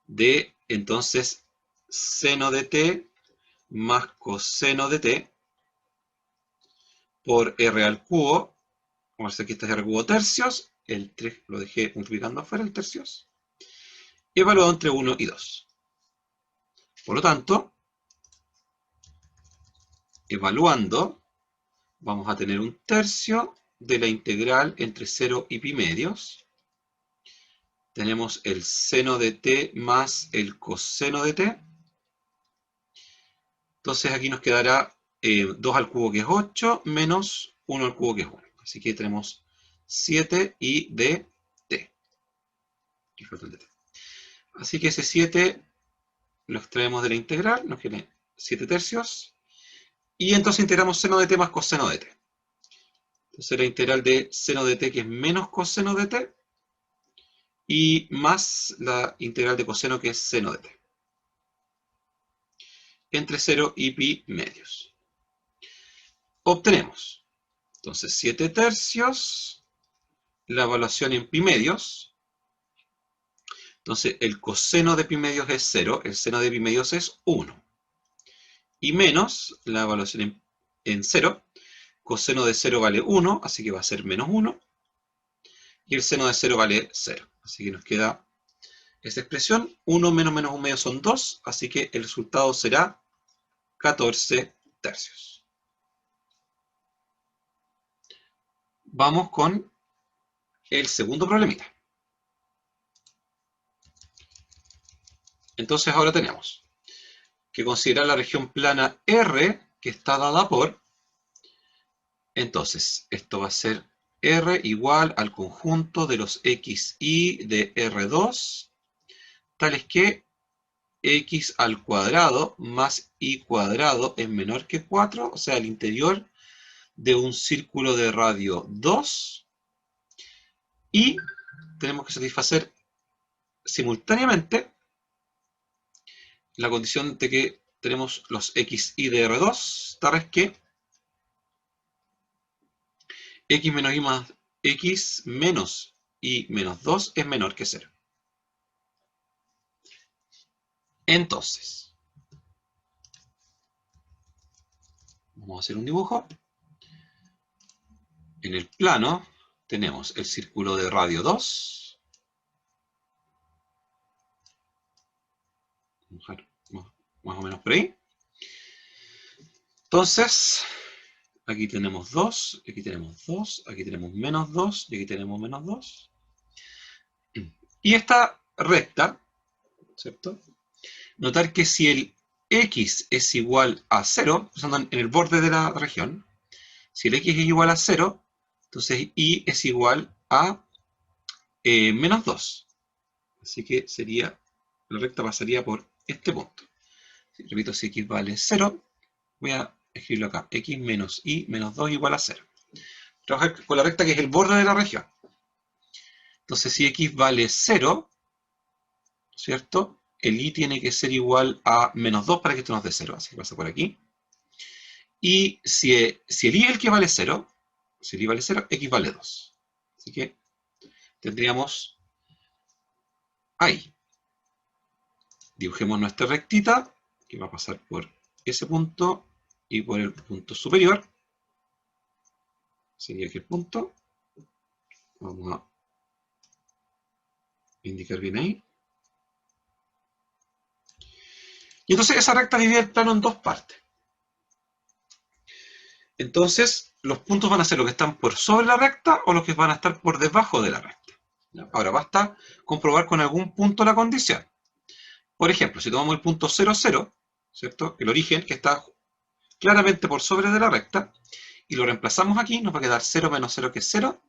de, entonces, seno de t más coseno de t por r al cubo. Vamos a hacer que este es r cubo tercios, el 3 lo dejé multiplicando afuera, el tercios, evaluado entre 1 y 2. Por lo tanto, evaluando, vamos a tener un tercio de la integral entre 0 y pi medios. Tenemos el seno de t más el coseno de t. Entonces aquí nos quedará 2 al cubo, que es 8, menos 1 al cubo, que es 1. Así que tenemos 7 y de t. Así que ese 7 lo extraemos de la integral, nos queda 7 tercios. Y entonces integramos seno de t más coseno de t. Entonces la integral de seno de t, que es menos coseno de t, y más la integral de coseno, que es seno de t, entre 0 y pi medios. Obtenemos, entonces, 7 tercios, la evaluación en pi medios. Entonces, el coseno de pi medios es 0, el seno de pi medios es 1. Y menos la evaluación en 0, coseno de 0 vale 1, así que va a ser menos 1. Y el seno de 0 vale 0. Así que nos queda esta expresión, 1 menos menos 1 medio son 2, así que el resultado será 14 tercios. Vamos con el segundo problemita. Entonces ahora tenemos que considerar la región plana R, que está dada por, entonces esto va a ser R igual al conjunto de los xy de R2, tales que x al cuadrado más y cuadrado es menor que 4, o sea, el interior de un círculo de radio 2, y tenemos que satisfacer simultáneamente la condición de que tenemos los xy de R2, tales que x menos y más x menos y menos 2 es menor que 0. Entonces, vamos a hacer un dibujo. En el plano tenemos el círculo de radio 2. Vamos a dejar más o menos por ahí. Entonces, Aquí tenemos 2, aquí tenemos 2, aquí tenemos menos 2 y aquí tenemos menos 2. Y esta recta, ¿cierto? Notar que si el x es igual a 0, pensando en el borde de la región, si el x es igual a 0, entonces y es igual a menos 2. Así que sería, la recta pasaría por este punto. Repito, si x vale 0, voy a escribirlo acá, x menos y menos 2 igual a 0. Trabajar con la recta que es el borde de la región. Entonces, si x vale 0, ¿cierto? El y tiene que ser igual a menos 2 para que esto nos dé 0. Así que pasa por aquí. Y si el y es el que vale 0, si el y vale 0, x vale 2. Así que tendríamos ahí. Dibujemos nuestra rectita, que va a pasar por ese punto y por el punto superior. Sería aquí el punto. Vamos a indicar bien ahí. Y entonces esa recta divide el plano en dos partes. Entonces, los puntos van a ser los que están por sobre la recta o los que van a estar por debajo de la recta. Ahora, basta comprobar con algún punto la condición. Por ejemplo, si tomamos el punto 0, 0, ¿cierto? El origen, que está claramente por sobre de la recta, y lo reemplazamos aquí, nos va a quedar 0 menos 0, que es 0,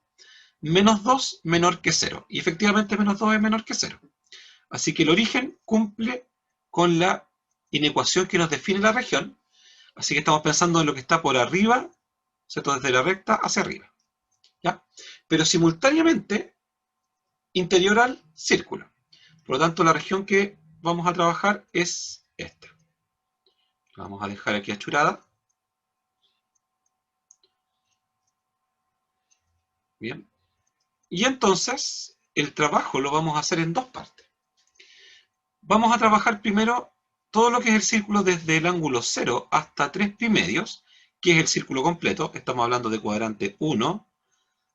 menos 2 menor que 0. Y efectivamente menos 2 es menor que 0. Así que el origen cumple con la inecuación que nos define la región. Así que estamos pensando en lo que está por arriba, ¿cierto? Desde la recta hacia arriba. ¿Ya? Pero simultáneamente interior al círculo. Por lo tanto, la región que vamos a trabajar es esta. La vamos a dejar aquí achurada. Bien. Y entonces, el trabajo lo vamos a hacer en dos partes. Vamos a trabajar primero todo lo que es el círculo desde el ángulo 0 hasta 3 pi medios, que es el círculo completo. Estamos hablando de cuadrante 1,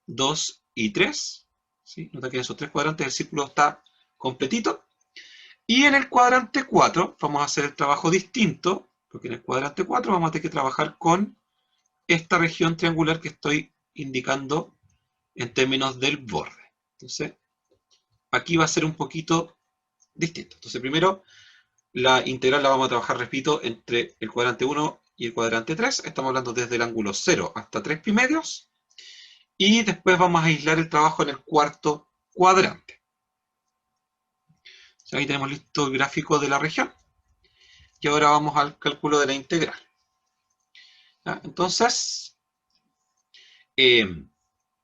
2 y 3. ¿Sí? Nota que en esos tres cuadrantes el círculo está completito. Y en el cuadrante 4 vamos a hacer el trabajo distinto, porque en el cuadrante 4 vamos a tener que trabajar con esta región triangular que estoy indicando en términos del borde. Entonces, aquí va a ser un poquito distinto. Entonces, primero, la integral la vamos a trabajar, repito, entre el cuadrante 1 y el cuadrante 3. Estamos hablando desde el ángulo 0 hasta 3 pi medios. Y después vamos a aislar el trabajo en el cuarto cuadrante. Ahí tenemos listo el gráfico de la región. Y ahora vamos al cálculo de la integral. ¿Ya? Entonces,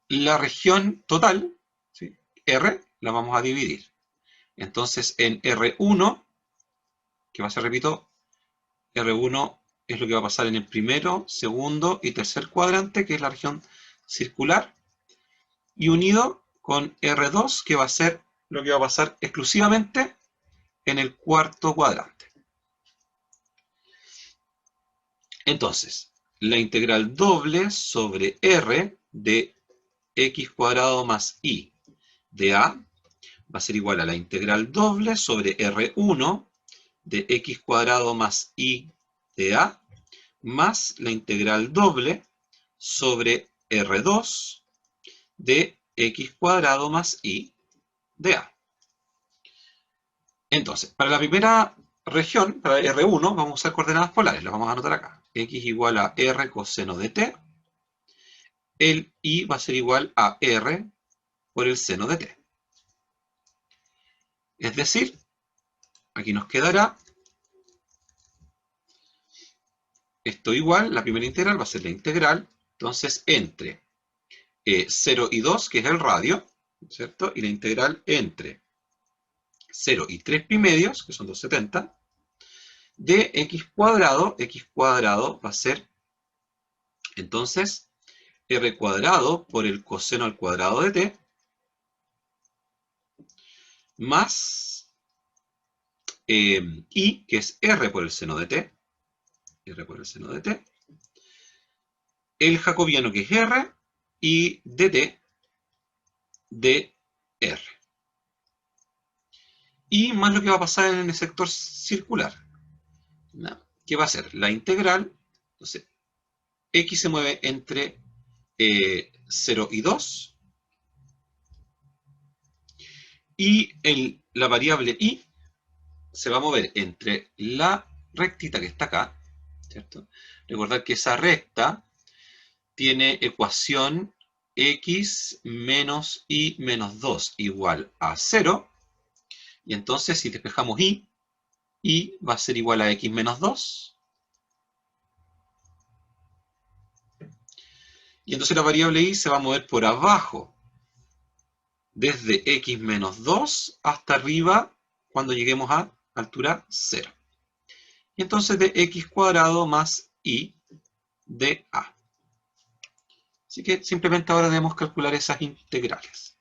la región total, ¿sí? R, la vamos a dividir. Entonces, en R1, que va a ser, repito, R1 es lo que va a pasar en el primero, segundo y tercer cuadrante, que es la región circular, y unido con R2, que va a ser lo que va a pasar exclusivamente en el cuarto cuadrante. Entonces, la integral doble sobre R de x cuadrado más y de a va a ser igual a la integral doble sobre R1 de x cuadrado más y de a más la integral doble sobre R2 de x cuadrado más y de a. Entonces, para la primera región, para R1, vamos a usar coordenadas polares, las vamos a anotar acá. X igual a R coseno de t. El y va a ser igual a R por el seno de t. Es decir, aquí nos quedará esto igual, la primera integral va a ser la integral, entonces entre 0 y 2, que es el radio, ¿cierto? Y la integral entre 0 y 3 pi medios, que son 270, de x cuadrado va a ser, entonces, r cuadrado por el coseno al cuadrado de t, más y, que es r por el seno de t, el jacobiano, que es r, y dt de r. Y más lo que va a pasar en el sector circular, ¿no? Que va a ser la integral, entonces, x se mueve entre 0 y 2, y la variable y se va a mover entre la rectita que está acá, ¿cierto? Recordad que esa recta tiene ecuación x menos y menos 2 igual a 0, y entonces si despejamos y va a ser igual a x menos 2, y entonces la variable y se va a mover por abajo, desde x menos 2 hasta arriba, cuando lleguemos a altura 0. Y entonces de x cuadrado más y de a. Así que simplemente ahora debemos calcular esas integrales.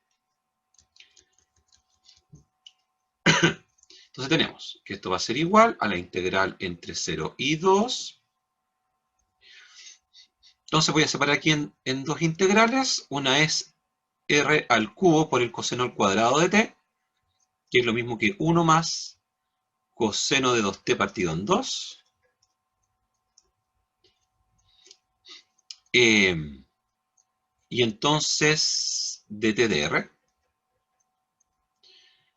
Entonces tenemos que esto va a ser igual a la integral entre 0 y 2. Entonces voy a separar aquí en dos integrales. Una es r al cubo por el coseno al cuadrado de t, que es lo mismo que 1 más coseno de 2t partido en 2. Y entonces dt de r,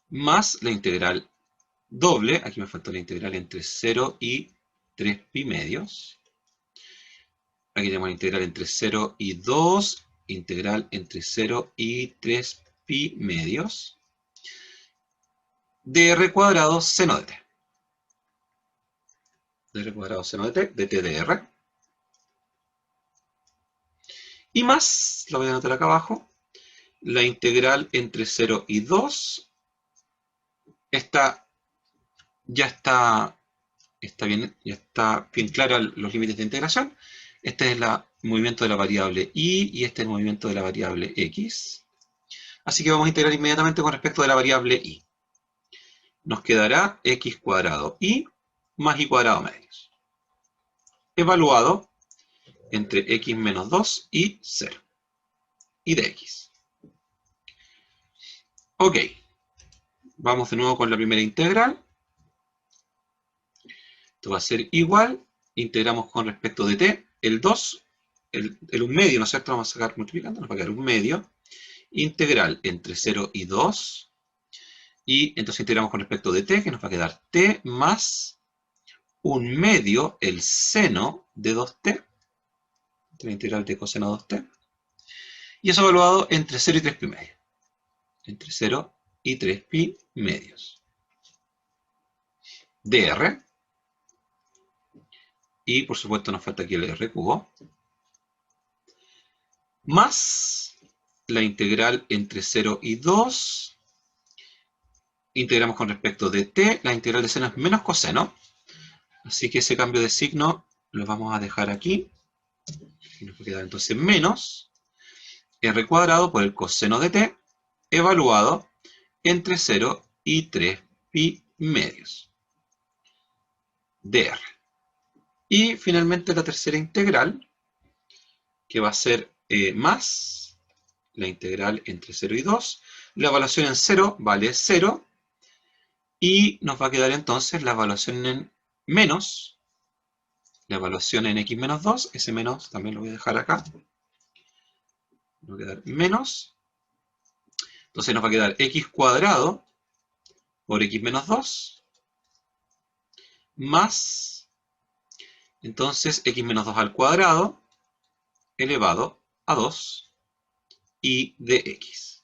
más la integral doble, aquí me faltó la integral entre 0 y 3 pi medios. Aquí tenemos la integral entre 0 y 2, integral entre 0 y 3 pi medios, dr cuadrado seno de t. Dr cuadrado seno de t, dt de r. Y más, lo voy a anotar acá abajo, la integral entre 0 y 2. Esta ya está bien, ya está bien claro los límites de integración. Este es el movimiento de la variable y este es el movimiento de la variable x. Así que vamos a integrar inmediatamente con respecto de la variable y. Nos quedará x cuadrado y más y cuadrado medios, evaluado entre x menos 2 y 0, y de x. Ok, vamos de nuevo con la primera integral. Esto va a ser igual, integramos con respecto de t, el 2, el 1 medio, ¿no es cierto? Vamos a sacar multiplicando, nos va a quedar 1 medio, integral entre 0 y 2, y entonces integramos con respecto de t, que nos va a quedar t más 1 medio el seno de 2t, la integral de coseno 2t, y eso evaluado entre 0 y 3 pi medios. Entre 0 y 3 pi medios. dr, y por supuesto nos falta aquí el r cubo, más la integral entre 0 y 2, integramos con respecto de t, la integral de seno es menos coseno, así que ese cambio de signo lo vamos a dejar aquí, y nos va a quedar entonces menos r cuadrado por el coseno de t, evaluado entre 0 y 3 pi medios, dr. Y finalmente la tercera integral, que va a ser más la integral entre 0 y 2. La evaluación en 0 vale 0. Y nos va a quedar entonces la evaluación en menos, la evaluación en x menos 2. Ese menos también lo voy a dejar acá. Nos va a quedar menos. Entonces nos va a quedar x cuadrado por x menos 2. Más, entonces, x menos 2 al cuadrado elevado a 2 y de x.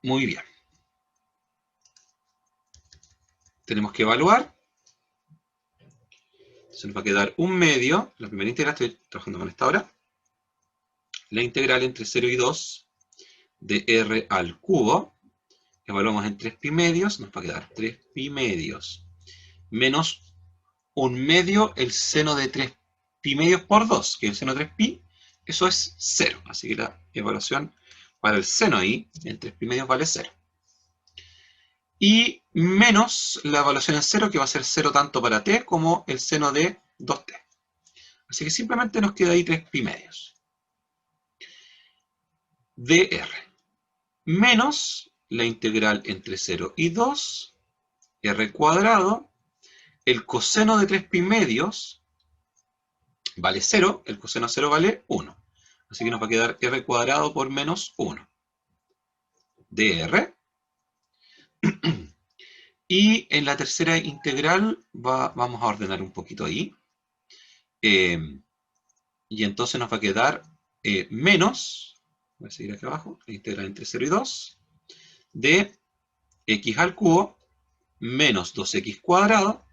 Muy bien. Tenemos que evaluar. Se nos va a quedar 1 medio, la primera integral, estoy trabajando con esta ahora, la integral entre 0 y 2 de r al cubo, evaluamos en 3 pi medios, nos va a quedar 3 pi medios, menos 1 medio el seno de 3 pi medios por 2, que es el seno de 3 pi, eso es 0, así que la evaluación para el seno ahí, en 3 pi medios vale 0. Y menos la evaluación en 0, que va a ser 0 tanto para t como el seno de 2t. Así que simplemente nos queda ahí 3 pi medios. dr. Menos la integral entre 0 y 2, r cuadrado, el coseno de 3 pi medios vale 0, el coseno 0 vale 1. Así que nos va a quedar r cuadrado por menos 1 de r. Y en la tercera integral vamos a ordenar un poquito ahí. Y entonces nos va a quedar menos, voy a seguir aquí abajo, la integral entre 0 y 2, de x al cubo menos 2x cuadrado.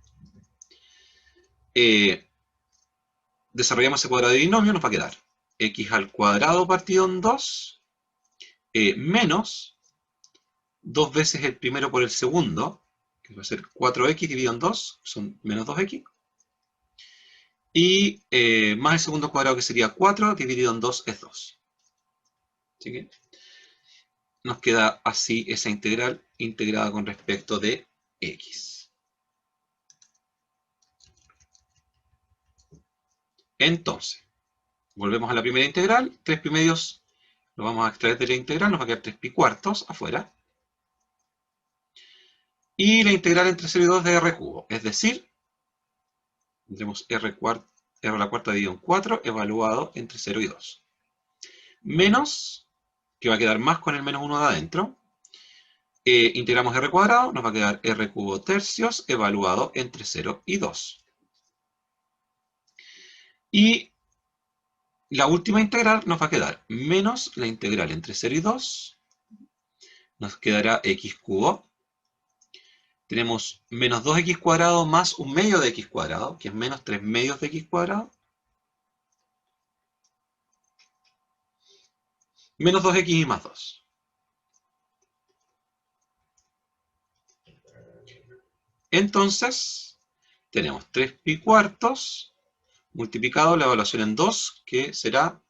Desarrollamos ese cuadrado de binomio, nos va a quedar x al cuadrado partido en 2 menos 2 veces el primero por el segundo, que va a ser 4x dividido en 2, son menos 2x, y más el segundo cuadrado, que sería 4 dividido en 2 es 2. Así que nos queda así esa integral integrada con respecto de x. Entonces, volvemos a la primera integral. 3 pi medios lo vamos a extraer de la integral, nos va a quedar 3 pi cuartos afuera. Y la integral entre 0 y 2 de r cubo, es decir, tendremos r a la cuarta dividido en 4, evaluado entre 0 y 2. Menos, que va a quedar más con el menos 1 de adentro. Integramos r cuadrado, nos va a quedar r cubo tercios, evaluado entre 0 y 2. Y la última integral nos va a quedar menos la integral entre 0 y 2. Nos quedará x cubo. Tenemos menos 2x cuadrado más un medio de x cuadrado, que es menos 3 medios de x cuadrado. Menos 2x y más 2. Entonces, tenemos 3 pi cuartos multiplicado la evaluación en 2, que será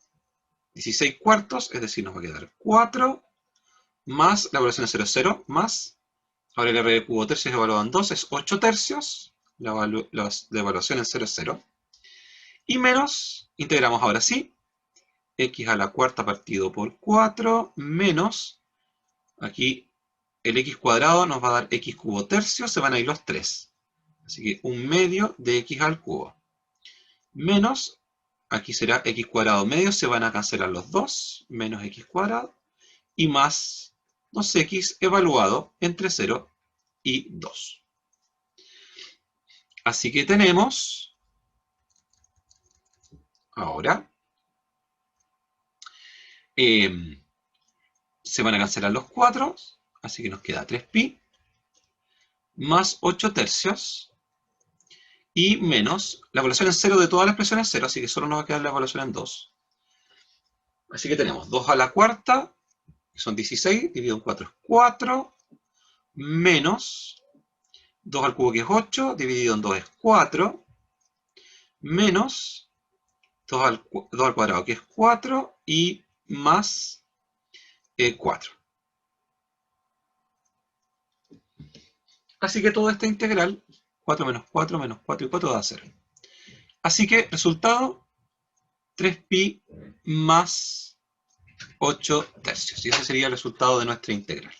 16 cuartos, es decir, nos va a quedar 4, más la evaluación en 0, 0, más, ahora el r cubo tercios evaluado en 2 es 8 tercios, la evaluación en 0 es 0, y menos, integramos ahora sí, x a la cuarta partido por 4, menos, aquí el x cuadrado nos va a dar x cubo tercios, se van a ir los 3. Así que un medio de x al cubo. Menos, aquí será x cuadrado medio, se van a cancelar los 2, menos x cuadrado, y más 2x evaluado entre 0 y 2. Así que tenemos, ahora, se van a cancelar los 4, así que nos queda 3pi, más 8 tercios, y menos, la evaluación en 0 de todas las expresiones es 0, así que solo nos va a quedar la evaluación en 2. Así que tenemos 2 a la cuarta, que son 16, dividido en 4 es 4, menos 2 al cubo, que es 8, dividido en 2 es 4, menos 2 al cuadrado, que es 4, y más 4. Así que toda esta integral, 4 menos 4 menos 4 y 4 da 0. Así que resultado, 3pi más 8 tercios. Y ese sería el resultado de nuestra integral.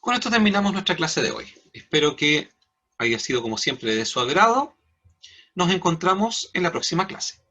Con esto terminamos nuestra clase de hoy. Espero que haya sido como siempre de su agrado. Nos encontramos en la próxima clase.